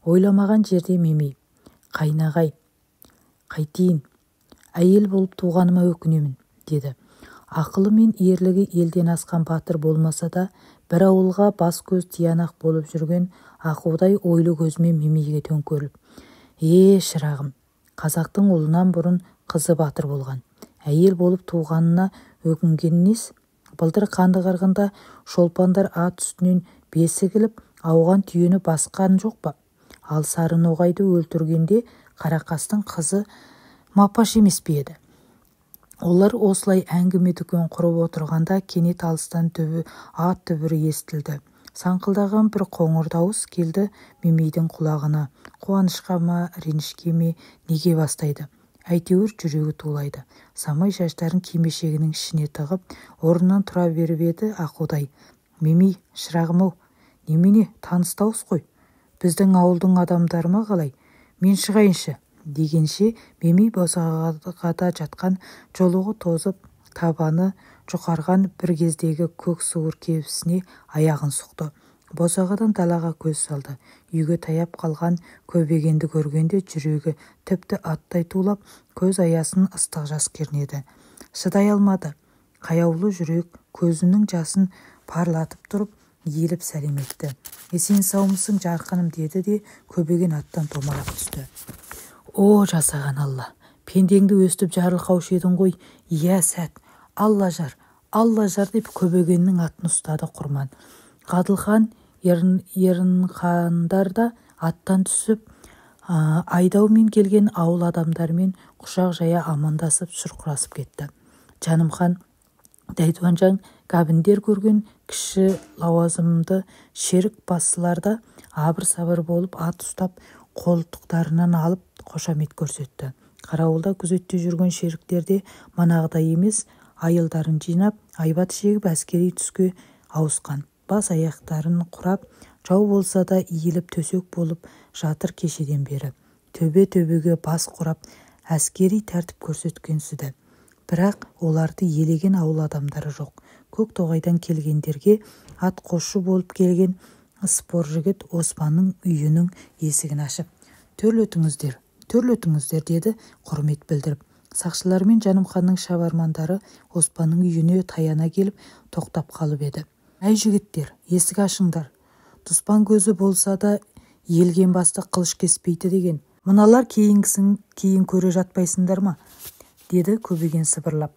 Ойламаған жерде Мемей, қайнағай, қайтейін, әйел болып туғаныма өкінемін, деді. Ақылы мен ерлігі елден асқан батыр болмаса да, бір ауылға бас көз тиянақ болып жүрген ақудай ойлы көзімен Мемейге төңкеріліп: шырағым, қазақтың ұлынан бұрын қызы батыр болған. Әйел болып туғанына өкінген нес? Былтыр қанды қырғында шолпандар ат үстінен бесігіліп ауған түйені басқан жоқ па? Ал Сары Ноғайды өлтіргенде Қарақастың қызы Мапаш емес пе еді? Олар осылай әңгіме дүкен құрып отырғанда кенет алыстан ат дүбірі естілді. Саңқылдаған бір қоңыр дауыс келді Мемейдің құлағына. Қуанышқа ма, ренішке ме, неге бастайды? Әйтеуір жүрегі тулайды. Самай шаштарын кимешегінің ішіне тығып, орнынан тұра беріп еді ақудай: Мемей, шырағым-ау, немене, таныс дауыс қой. Біздің ауылдың адамдары ма қалай? Мен шығайыншы дегенше Мемей босағада жатқан жолығы тозып, табаны жұқарған бір кездегі көк суыр кебісіне аяғын сұқты. Босағадан далаға көз салды. Үйге таяп қалған көбегенді көргенде жүрегі тіпті аттай тулап, көз аясын ыстық жас кернеді. Шыдай алмады. Қаяулы жүрек көзінің жасын парлатып тұрып, иіліп сәлем етті. Сен саумысың жарқыным, деді де көбеген аттан томалап түсті. О, жасаған Алла, пендеңді өстіп жарылқаушы едің ғой. Сәт, Алла жар деп көбегеннің атын ұстады құрман. Ғадылхан Ерінхандар да аттан түсіп, айдаумен келген ауыл адамдармен құшақ жая амандасып шұрқырасып кетті. Жанымхан, Дайдуанжан, Габіндер көрген кіші лауазымды шерік басыларда абыр-сабыр болып ат ұстап, қолтықтарынан алып қошамет көрсетті. Қарауылда күзетте жүрген шеріктерде манағыдай емес, айылдарын жинап, айбат шегіп әскери түске ауысқан. Бас аяқтарын құрап, жау болса да иіліп төсек болып жатыр кешеден бері. Төбе-төбеге бас құрап, әскери тәртіп көрсеткенсіді. Бірақ оларды елеген ауыл адамдары жоқ. Көк тоғайдан келгендерге ат қосшы болып келген спор жігіт Оспанның үйінің есігін ашып: Төрлетіңіздер, деді құрмет білдіріп. Сақшылар мен Жанымханның шабармандары Оспанның үйіне таяна келіп тоқтап қалып еді. Әй жігіттер, есік ашыңдар. Тұспан көзі болса да елген басты қылыш кеспейді деген. Мыналар кейінгісін кейін көре жатпайсыңдар ма? Деді көбеген сыбырлап.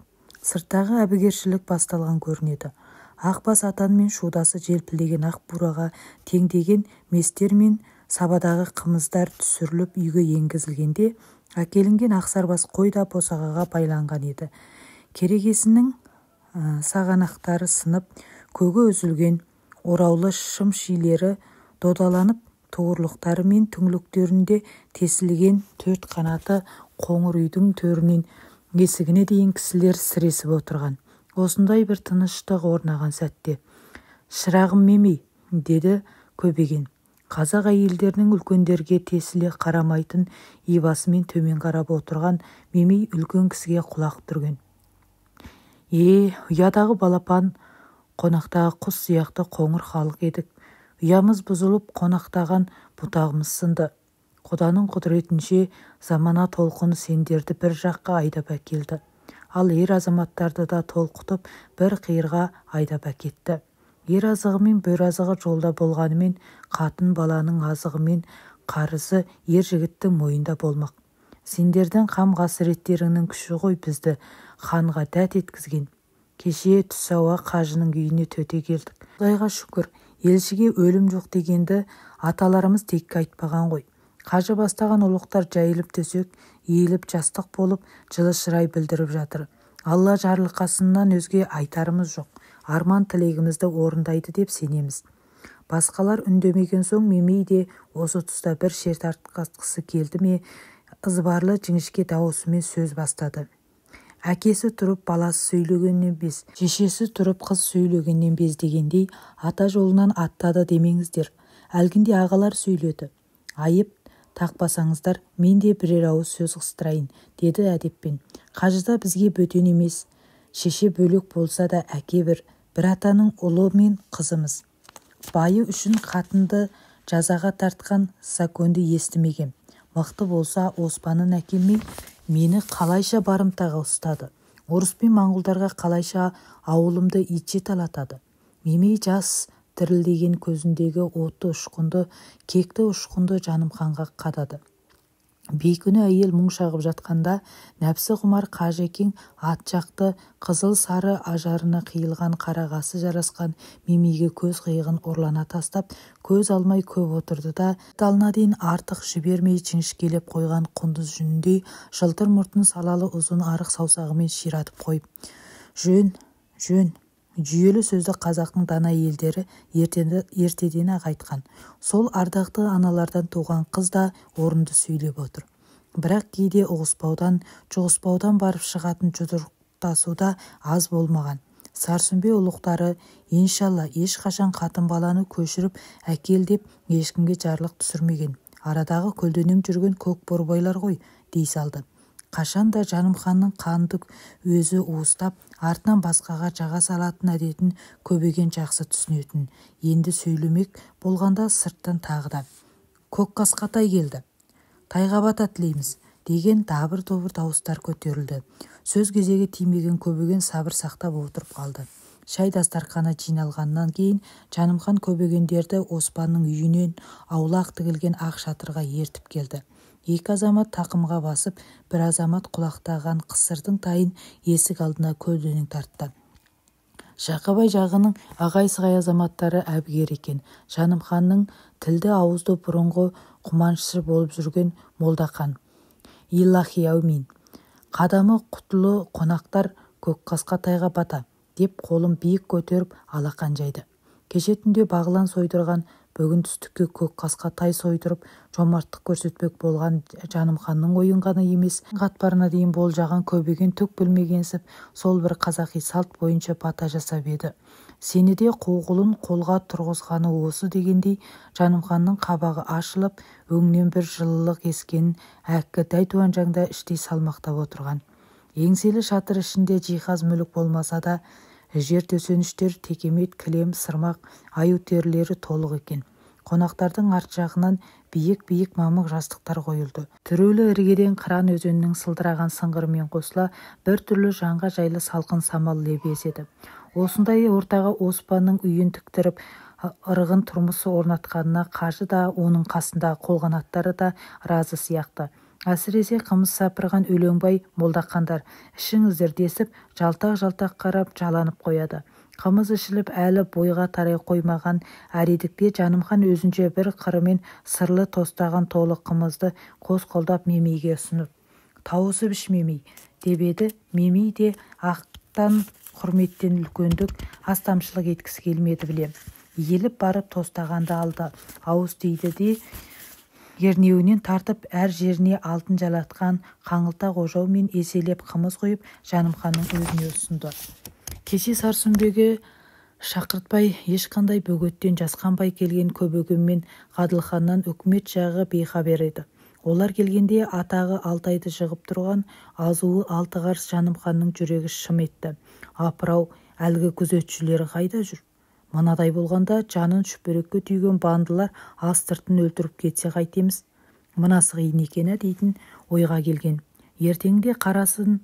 Сырттағы әбігершілік басталған көрінеді. Ақбас атан мен шудасы желпілдеген ақ бураға теңдеген местер мен сабадағы қымыздар түсіріліп үйге енгізілгенде, әкелінген ақсарбас қой да босағаға байланған еді. Керегесінің сағанақтары сынып, көгі үзілген, ораулы шым шилері додаланып, туырлықтары мен түңліктерінде тесілген төрт қанаты қоңыр үйдің төрінен есігіне дейін кісілер сіресіп отырған. Осындай бір тыныштық орнаған сәтте: Шырағым Мемей, деді көбеген. Қазақ әйелдерінің үлкендерге тесіле қарамайтын ибасымен төмен қарап отырған Мемей үлкен кісіге құлақ түрген. Ұядағы балапан, қонақтағы құс сияқты қоңыр халық едік. Ұямыз бұзылып, қонақтаған бұтағымыз сынды. Құданың құдіретінше замана толқыны сендерді бір жаққа айдап әкелді. Ал ер азаматтарды да толқытып бір қиырға айдап әкетті. Ер азығы мен бөр азығы жолда болғанымен, қатын баланың азығы мен қарызы ер жігіттің мойында болмақ. Сендердің қам қасіреттеріңнің күші ғой бізді ханға дәт еткізген. Кеше түс ауа қажының үйіне төте келдік. Құдайға шүкір, елшіге өлім жоқ дегенді аталарымыз текке айтпаған ғой. Қажы бастаған ұлықтар жайылып төсек, иіліп жастық болып, жылы шырай білдіріп жатыр. Алла жарылқасыннан өзге айтарымыз жоқ. Арман тілегімізді орындайды деп сенеміз. Басқалар үндемеген соң Мемей де осы тұста бір шер тартқысы келді ме, ызбарлы жіңішке дауысымен сөз бастады. Әкесі тұрып баласы сөйлегеннен без, шешесі тұрып қыз сөйлегеннен без дегендей ата жолынан аттады демеңіздер. Әлгінде ағалар сөйледі. Айып тақпасаңыздар, мен де бірер ауыз сөз қыстырайын, деді әдеппен. Қажыда бізге бөтен емес, шеше бөлек болса да әке бір атаның ұлы мен қызымыз. Байы үшін қатынды жазаға тартқан законды естімеген. Мықты болса Оспанын әкелмей, мені қалайша барымтаға ұстады. орыс пен моңғолдарға қалайша ауылымды итше талатады. Мемей жас дірілдеген көзіндегі оты ұшқынды, кекті ұшқынды Жанымханға қадады. Бейкүні әйел мұң шағып жатқанда, нәпсі құмар қажекең ат жақты қызыл сары ажарына қиылған қарағасы жарасқан Мемейге көз қиығын ұрлана тастап, көз алмай көп отырды да, далына дейін артық жібермей жіңішкелеп қойған құндыз жүніндей жылтыр мұртын салалы ұзын арық саусағымен ширатып қойып, жөн, жүйелі сөзді қазақтың дана елдері ертеден-ақ айтқан. Сол ардақты аналардан туған қыз да орынды сөйлеп отыр. Бірақ кейде ұғыспаудан, жұғыспаудан барып шығатын жұдырықтасуда аз болмаған. Сарсүмбе ұлықтары, иншалла, ешқашан қатын баланы көшіріп әкел деп ешкімге жарлық түсірмеген. Арадағы көлденең жүрген көк борбайлар ғой, дей салды. Қашанда Жанымханның қанды өзі уыстап, артынан басқаға жаға салатын әдетін көбеген жақсы түсінетін. Енді сөйлемек болғанда сырттан тағы да: көк қасқатай келді, тайға бата тілейміз, деген дабыр-добыр дауыстар көтерілді. Сөз кезегі тимеген көбеген сабыр сақтап отырып қалды. Шай дастарқаны жиналғаннан кейін Жанымхан көбегендерді Оспанның үйінен аулақ тігілген ақ шатырға ертіп келді. Екі азамат тақымға басып, бір азамат құлақтаған қысырдың тайын есік алдына көлденең тартты. Жақыбай жағының ағай-сығай азаматтары әбігер екен. Жанымханның тілді ауызды бұрынғы құманшы болып жүрген Молдақан. Иллахи әумин. Қадамы құтлы қонақтар көк қасқа тайға бата, деп қолын биік көтеріп алақан жайды. Кеше түнде бағлан сойдырған, бүгін түстікке көк қасқа тай сойдырып, жомарттық көрсетпек болған Жанымханның ойын ғана емес, қатпарына дейін болжаған көбеген түк білмегенсіп, сол бір қазақи салт бойынша бата жасап еді. Сені де қуғылын қолға тұрғызғаны осы дегендей, Жанымханның қабағы ашылып, өңнен бір жылылық ескенін әккі дәйтуан жаңда іштей салмақтап отырған. Еңселі шатыр ішінде жиһаз мүлік болмаса да, жер төсеніштер, текемет, кілем, сырмақ, аю терілері толық екен. Қонақтардың арт жағынан биік-биік мамық жастықтар қойылды. Түрелі іргеден Қыран өзенінің сылдыраған сыңғырымен қосыла бір түрлі жанға жайлы салқын самал лебез еді. Осындай ортаға Оспанның үйін тіктіріп, ырғын тұрмысы орнатқанына қажы да, оның қасында қолғанаттары да разы сияқты. Әсіресе қымыз сапырған Өленбай, Молдақандар ішіңіздер десіп, жалтақ-жалтақ қарап жаланып қояды. Қымыз ішіліп әлі бойға тарай қоймаған әредікте Жанымхан өзінше бір қырымен сырлы тостаған толы қымызды қос қолдап Мемейге ұсынып, тауысып іш Мемей, деп еді. Мемей де ақтан құрметтен үлкендік, астамшылық еткісі келмеді білем. Еліп барып тостағанды алды, ауыз дейді де, ернеуінен тартып әр жеріне алтын жалатқан қаңылта қожаумен еселеп қымыз құйып Жанымханның өзіне ұсынды. Кеше Сарсүмбеге шақыртпай, ешқандай бөгеттен жасқанбай келген көбегенмен Ғадылханнан үкімет жағы бейхабер еді. Олар келгенде атағы Алтайды жығып тұрған азуы Алтығар Жанымханның жүрегі шым етті. Апырау, әлгі күзетшілері қайда жүр? Мынадай болғанда жанын шүпірекке түйген бандылар астыртын өлтіріп кетсе қайтеміз? Мынасы қиын екені дейтін ойға келген. Ертеңде қарасын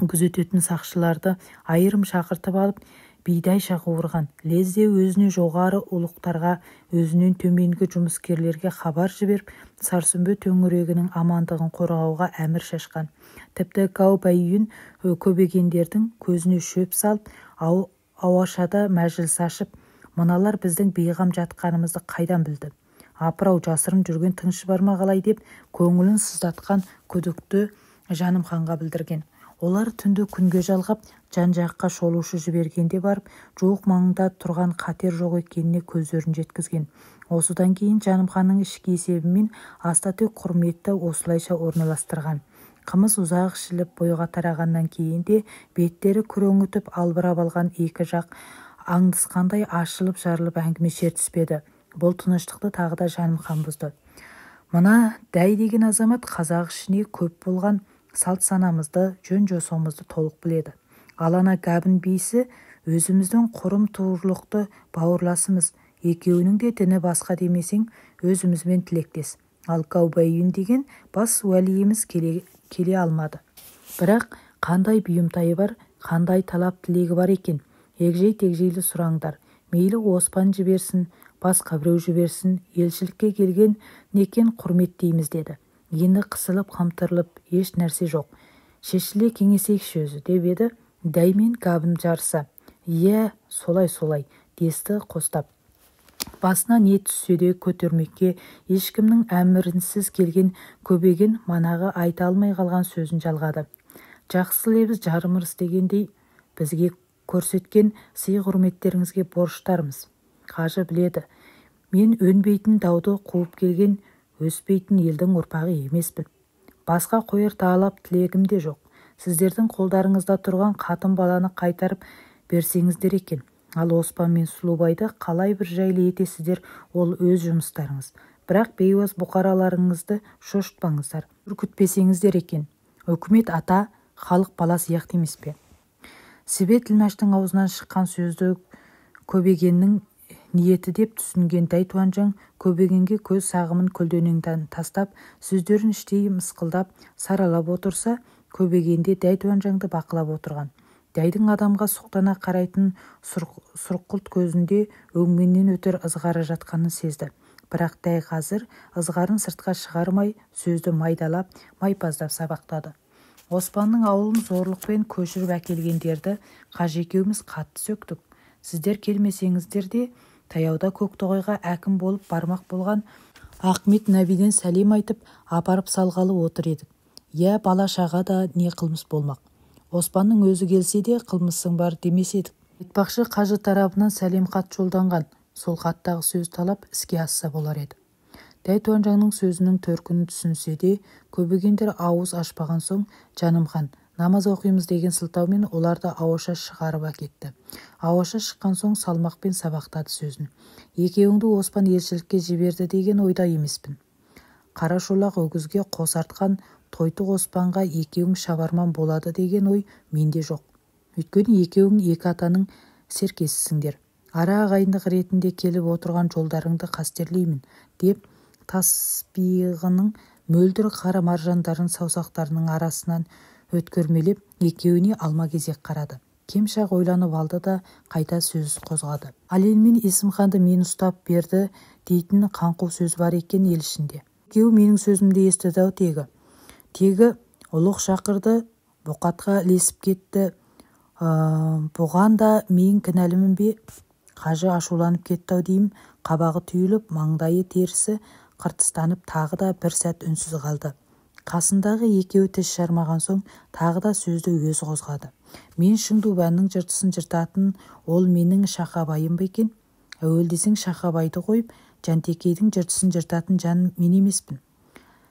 күзететін сақшыларды айырым шақыртып алып, бидайша қуырған. Лезде өзіне жоғары ұлықтарға, өзінен төменгі жұмыскерлерге хабар жіберіп, Сарсүмбе төңірегінің амандығын қорғауға әмір шашқан. Тіпті Гаубайын көбегендердің көзіне шөп салып, ауашада мәжіліс ашып, мыналар біздің бейғам жатқанымызды қайдан білді? Апырау, жасырын жүрген тыңшы бар ма қалай деп көңілін сыздатқан күдікті Жанымханға білдірген. Олар түнді күнге жалғап, жан-жаққа шолушы жібергенде барып, жуық маңында тұрған қатер жоқ екеніне көздерін жеткізген. Осыдан кейін Жанымханның ішкі есебімен астатөк құрметті осылайша орналастырған. Қымыз ұзақ ішіліп бойға тарағаннан кейін де беттері күреңітіп албырап алған екі жақ аңдысқандай ашылып жарылып әңгіме шертіспеді. Бұл тыныштықты тағы да Жанымхан бұзды. Мына дәй деген азамат қазақ ішіне көп болған салт санамызды, жөн жосуымызды толық біледі. Алана Гәбін бейсі өзіміздің құрым туырлықты бауырласымыз. Екеуінің де діні басқа демесең, өзімізбен тілектес. Ал Гаубайын деген бас уәлиеміз келе алмады. Бірақ Қандай бұйымтайы бар, қандай талап тілегі бар екен, егжей-тегжейлі сұраңдар. Мейлі Оспан жіберсін, басқа біреу жіберсін, елшілікке келген некен құрметтейміз деді. Енді қысылып қамтырылып еш нәрсе жоқ. Шешіле кеңесейікші өзі деп еді. Дәймен габын жарыса. Иә, солай, десті қостап. Басына не түссе де көтермекке ешкімнің әмірінсіз келген көбеген манағы айта алмай қалған сөзін жалғады. Жақсы лебіз жарымырыс дегендей, бізге көрсеткен сый-құрметтеріңізге борыштармыз. Қажы біледі, мен өнбейтін дауды қуып келген өспейтін елдің ұрпағы емеспін. Басқа қойыр талап тілегім де жоқ. Сіздердің қолдарыңызда тұрған қатын баланы қайтарып берсеңіздер екен. Ал Оспан мен Сұлубайды қалай бір жайлы етесіздер, ол өз жұмыстарыңыз. Бірақ бейуаз бұқараларыңызды шошытпаңыздар, үркітпесеңіздер екен. Үкімет ата, халық бала сияқты емес пе? Себе тілмәштің аузынан шыққан сөзді көбегеннің ниеті деп түсінген Дәйтуанжан көбегенге көз сағымын көлденеңден тастап, сөздерін іштей мысқылдап, саралап отырса, көбегенде Дәйтуанжанды бақылап отырған. Дәйдің адамға сұқтана қарайтын сұрқылт көзінде өңменнен өтер ызғары жатқанын сезді. Бірақ Дәй қазір ызғарын сыртқа шығармай, сөзді майдалап, майпаздап сабақтады. Оспанның ауылын зорлықпен көшіріп әкелгендерді Қажекеуміз қатты сөктік. Сіздер келмесеңіздер де, таяуда Көктоғайға әкім болып бармақ болған Ахмет Нәбиден сәлем айтып, апарып салғалы отыр едік. Иә, бала-шаға да не қылмыс болмақ. Оспанның өзі келсе де қылмысың бар демес едік. Айтпақшы қажы тарабынан сәлем хат жолданған. Сол хаттағы сөз талап іске асса болар еді. Дәйтуанжанның сөзінің төркінін түсінсе де, көбегендер ауыз ашпаған соң, жанымхан, намаз оқимыз деген сылтаумен оларды ауаша шығарып әкетті. Ауаша шыққан соң салмақпен сабақтады сөзін. Екеуіңді Оспан елшілікке жіберді деген ойда емеспін. Қара шолақ өгізге қос артқан Тойтық Оспанға екеуің шабарман болады деген ой менде жоқ. Өйткені екеуің екі атаның серкесісіңдер. Ара ағайындық ретінде келіп отырған жолдарыңды қастерлеймін, деп таспиғының мөлдір қара маржандарын саусақтарының арасынан өткөрмелеп, екеуіне алма-кезек қарады. Кемшақ ойланып алды да қайта сөз қозғады. Алелмен Есімханды мен ұстап берді дейтін қаңқу сөз бар екен ел ішінде. Екеуі менің сөзімді естіді-ау тегі ұлық шақырды, бұқатқа ілесіп кетті. Бұған да мен кінәлімін бе? Қажы ашуланып кетті-ау деймін. Қабағы түйіліп, маңдайы терісі қыртыстанып тағы да бір сәт үнсіз қалды. Қасындағы екеуі тіс жармаған соң тағы да сөзді өз қозғады. Мен Шыңдубәннің жыртысын жыртатын ол менің Шақабайым ба екен? Әуелдесең Шақабайды қойып, Жантекейдің жыртысын жыртатын жан мен емеспін.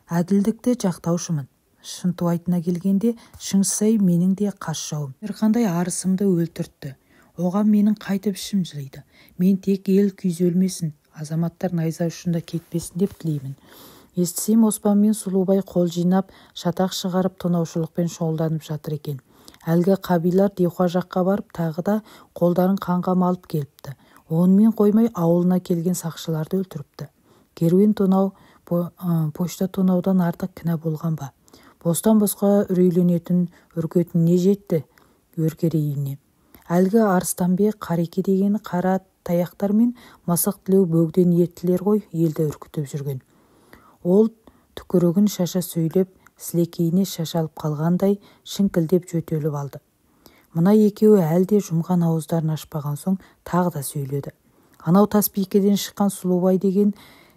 Әділдікті жақтаушымын. Шынтуайтына келгенде Шыңғысай менің де қас жауым. Қандай арысымды өлтіртті. Оған менің қайтып ішім жылайды. Мен тек ел күйзі өлмесін, азаматтар найза ұшында кетпесін деп тілеймін. Естісем Оспан мен Сұлубай қол жинап, шатақ шығарып тонаушылықпен шұғылданып жатыр екен. Әлгі қабилар Диуха жаққа барып, тағы да қолдарын қанға малып келіпті. Онымен қоймай ауылына келген сақшыларды өлтіріпті. Керуен тонау, почта тонаудан артық кінә болған ба? Бостан-босқа үрейленетін үркетін не жетті өркерейіне? Әлгі Арыстанбек Қареке деген қара таяқтар мен масақ тілеу бөгден еттілер ғой елді үркітіп жүрген. Ол түкірігін шаша сөйлеп, сілекейіне шашалып қалғандай шіңкілдеп жөтеліп алды. Мына екеуі әлде жұмған ауыздарын ашпаған соң тағы да сөйледі. Анау Таспикеден шыққан Сұлубай деген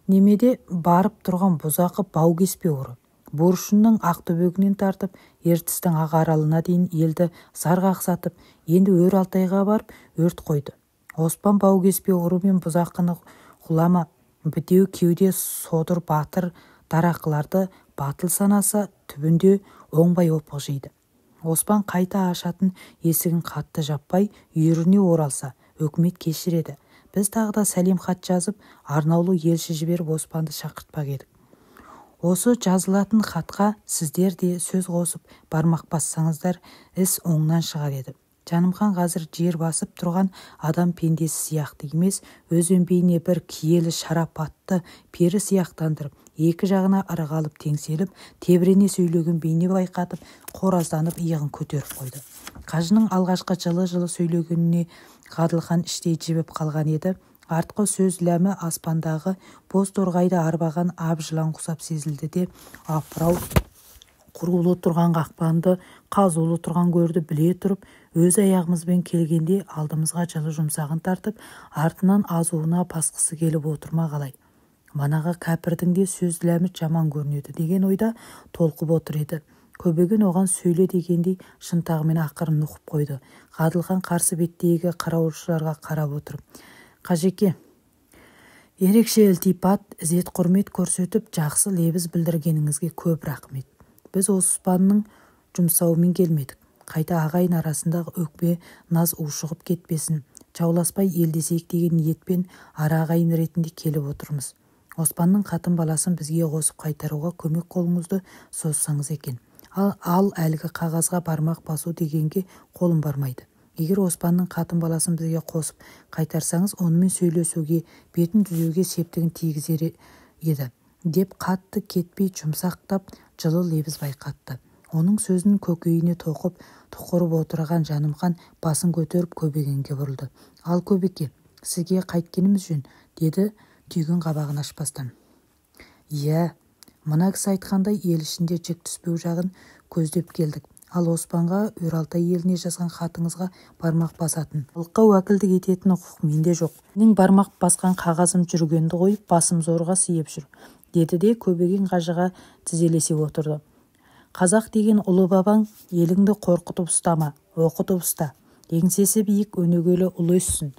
немеде барып тұрған бұзақы бау кеспе ұры. Борышының Ақтөбегінен тартып, Ертістің Ағаралына дейін елді зарға ақсатып, енді өр Алтайға барып өрт қойды. Оспан бау кеспе ұры мен бұзақыны құлама, бітеу кеуде содыр батыр дарақыларды батыл санаса, түбінде оңбай опық жейді. Оспан қайта ашатын есігін қатты жаппай, үйіріне оралса, өкімет кешіреді. Біз тағы да сәлем хат жазып, арнаулы елші жіберіп Оспанды шақыртпақ едік. Осы жазылатын хатқа сіздер де сөз қосып бармақ бассаңыздар, іс оңнан шығар еді. Жанымхан қазір жер басып тұрған адам пендесі сияқты емес, өз өнбейіне бір киелі шарапатты пері сияқтандырып, екі жағына ырғалып теңселіп, тебірене сөйлеген бейне байқатып, қоразданып иығын көтеріп қойды. Қажының алғашқы жылы сөйлегеніне Ғадылхан іштей жібіп қалған еді. Артқы сөз ләмі аспандағы боз торғайды арбаған абжылан құсап сезілді де, апырау, құрулы тұрған қақпанды, қазулы тұрған көрді біле тұрып, өз аяғымызбен келгенде алдымызға жылы жұмсағын тартып, артынан азуына басқысы келіп отырма қалай. Манағы кәпірдің де сөз ләмі жаман көрінеді деген ойда толқып отыр еді. Көбеген оған сөйле дегендей шынтағымен ақырын нұқып қойды. Ғадылхан қарсы беттегі қарауылшыларға қарап отырып: Қажеке, ерекше ілтипат, ізет құрмет көрсетіп, жақсы лебіз білдіргеніңізге көп рахмет. Біз Оспанның жұмсауымен келмедік. Қайта ағайын арасындағы өкпе, наз ушығып кетпесін, жауласпай елдесейік деген ниетпен ара ағайын ретінде келіп отырмыз. Оспанның қатын баласын бізге қосып қайтаруға көмек қолыңызды созсаңыз екен. Ал әлгі қағазға бармақ басу дегенге қолым бармайды. Егер Оспанның қатын баласын бізге қосып қайтарсаңыз, онымен сөйлесуге, бетін түзеуге септігін тигізер еді, деп қатты кетпей жұмсақтап жылы лебіз байқатты. Оның сөзінің көкейіне тоқып, тұқырып отырған Жанымхан басын көтеріп Көбегенге бұрылды. Ал Көбеке, сізге қайткеніміз жөн, деді түйген қабағын ашпастан. Иә, мына кісі айтқандай ел ішінде жік түспеу жағын көздеп келдік. Ал Оспанға Өралтай еліне жазған хатыңызға бармақ басатын, халыққа уәкілдік ететін құқық менде жоқ. Менің бармақ басқан қағазым жүргенді қойып, басым зорға сиып жүр, деді де Көбеген қажыға тізелесе отырды. Қазақ деген ұлы бабаң, еліңді қорқытып ұстама, оқытып ұста. Еңсесі биік өнегелі ұлы өссін,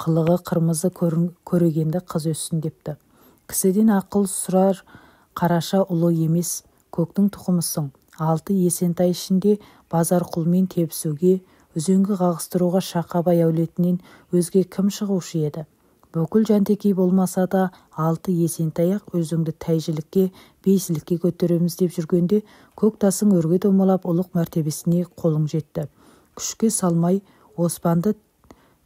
қылығы қырмызы көрегенді қыз өссін депті. Кісіден ақыл сұрар қараша ұлы емес, көктің тұқымысың. 6 есентай ішінде базар құлмен тепсуге, үзеңгі қағыстыруға Шақабай әулетінен өзге кім шығушы еді? Бүкіл Жантекей болмаса да 6 есентай-ақ өзіңді тәйжілікке, бейсілікке көтереміз деп жүргенде, көк тасың өрге домалап ұлық мәртебесіне қолың жетті. Күшке салмай Оспанды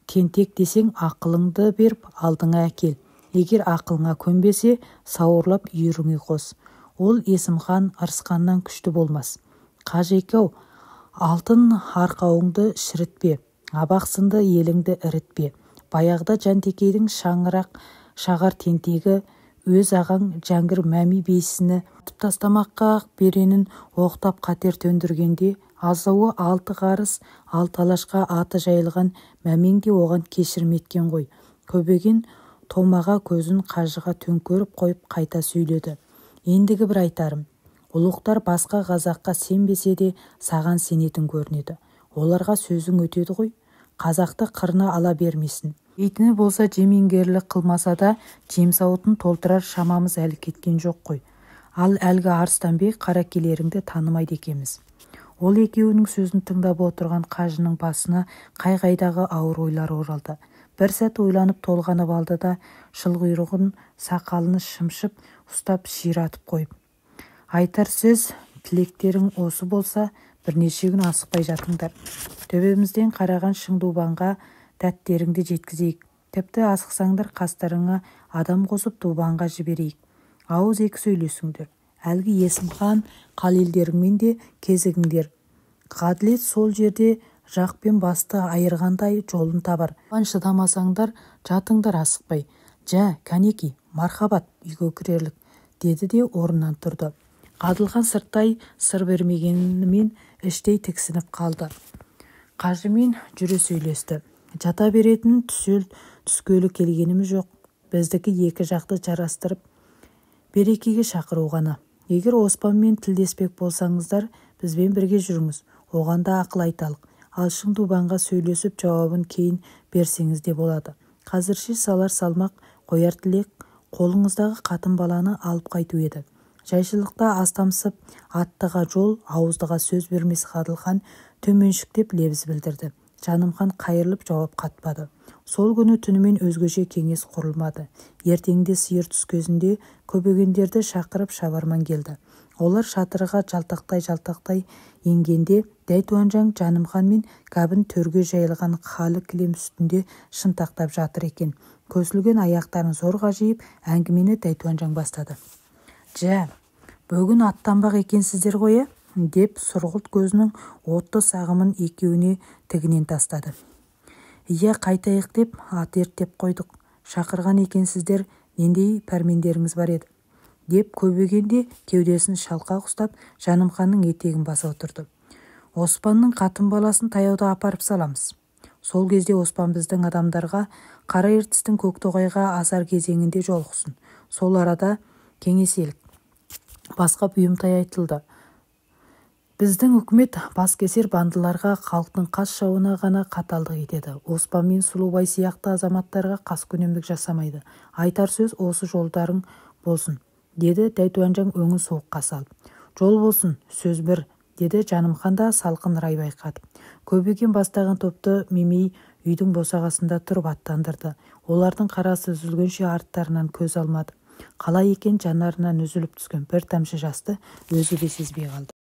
тентек десең, ақылыңды беріп алдыңа әкел. Егер ақылыңа көнбесе, сауырлап үйіріңе қос. Ол Есімхан ырысқаннан күшті болмас. Қажеке-ау, алтын арқауыңды шірітпе, абақсынды еліңді ірітпе. Баяғыда Жантекейдің шағар тентегі өз ағаң Жәңгір Мәми бейсіні тастамаққа беренін оқтап қатер төндіргенде, азауы 6 қарыс, 6 алашқа аты жайылған Мәмең де оған кешірім еткен ғой. Көбеген томаға көзін қажыға төңкеріп қойып қайта сөйледі. Ендігі бір айтарым, ұлықтар басқа қазаққа сенбесе де саған сенетін көрінеді. Оларға сөзің өтеді ғой. Қазақты қырына ала бермесін. Дейтіні болса, жемеңгерлік қылмаса да жемсауытын толтырар шамамыз әлі кеткен жоқ қой. Ал әлгі Арыстанбек Қаракелеріңді танымайды екеміз. Ол екеуінің сөзін тыңдап отырған қажының басына қай-қайдағы ауыр ойлар оралды. Бір сәт ойланып толғанып алды да, шылғұйрығын сақалыны шымшып, ұстап ширатып қойып: Айтар сөз, тілектерің осы болса, бірнеше күн асықпай жатыңдар. Төбемізден қараған Шыңдубанға дәттеріңді жеткізейік. Тіпті асықсаңдар қастарыңа адам қосып Дубанға жіберейік. Ауыз екі сөйлесіңдер. Әлгі Есімхан қалелдеріңмен де кезігіңдер. Ғаділет сол жерде жақ пен басты айырғандай жолын табар. Оған шыдамасаңдар, жатыңдар асықпай. Жә, кәнеки, мархабат, үйге кірерлік, деді де орнынан тұрды. Ғадылхан сырттай сыр бермегенімен іштей тіксініп қалды. Қажымен жүре сөйлесті. Жата беретін түскелі келгеніміз жоқ. Біздікі екі жақты жарастырып берекеге шақыру ғана. Егер Оспанмен тілдеспек болсаңыздар, бізбен бірге жүріңіз. Оған да ақыл айталық. Ал Шыңдубанға сөйлесіп жауабын кейін берсеңіз де болады. Қазірше салар салмақ, қояр тілек қолыңыздағы қатын баланы алып қайту еді. Жайшылықта астамсып, аттыға жол, ауыздыға сөз бермес Ғадылхан төменшіктеп лебіз білдірді. Жанымхан қайырылып жауап қатпады. Сол күні түнімен өзгеше кеңес құрылмады. Ертеңде сиыр түс кезінде Көбегендерді шақырып шабарман келді. Олар шатырға жалтақтай енгенде Дәйтуанжан Жанымхан мен Кәбін төрге жайылған халі кілем үстінде шынтақтап жатыр екен. Көсілген аяқтарын зорға жиып әңгімені Дәйтуанжан бастады. «Жә, бүгін аттанбақ екенсіздер ғой, деп сұрғылт көзінің отты сағымын екеуіне тігінен тастады. «Иә, қайтайық деп ат ерттеп қойдық. Шақырған екенсіздер, нендей пәрмендеріңіз бар еді?» деп көбегенде кеудесін шалқақ ұстап Жанымханның етегін баса отырды. «Оспанның қатын баласын таяуда апарып саламыз. Сол кезде Оспан біздің адамдарға Қара ертістің Көктоғайға асар кезеңінде жолықсын. Сол арада кеңеселік. Басқа бұйымтай айтылды. Біздің үкімет баскесер бандыларға, халықтың қас жауына ғана қаталдық етеді. Оспан мен Сұлубай сияқты азаматтарға қаскүнемдік жасамайды. Айтар сөз осы жолдарың болсын», деді Дәйтуанжан өңін суыққа салып. «Жол болсын, сөз бір», деді Жанымхан да салқын рай байқатып. Көбеген бастаған топты Мемей үйдің босағасында тұрып аттандырды. Олардың қарасы үзілгенше арттарынан көз алмады. Қалай екен жанарынан үзіліп түскен бір тамшы жасты өзі де сезбей қалды.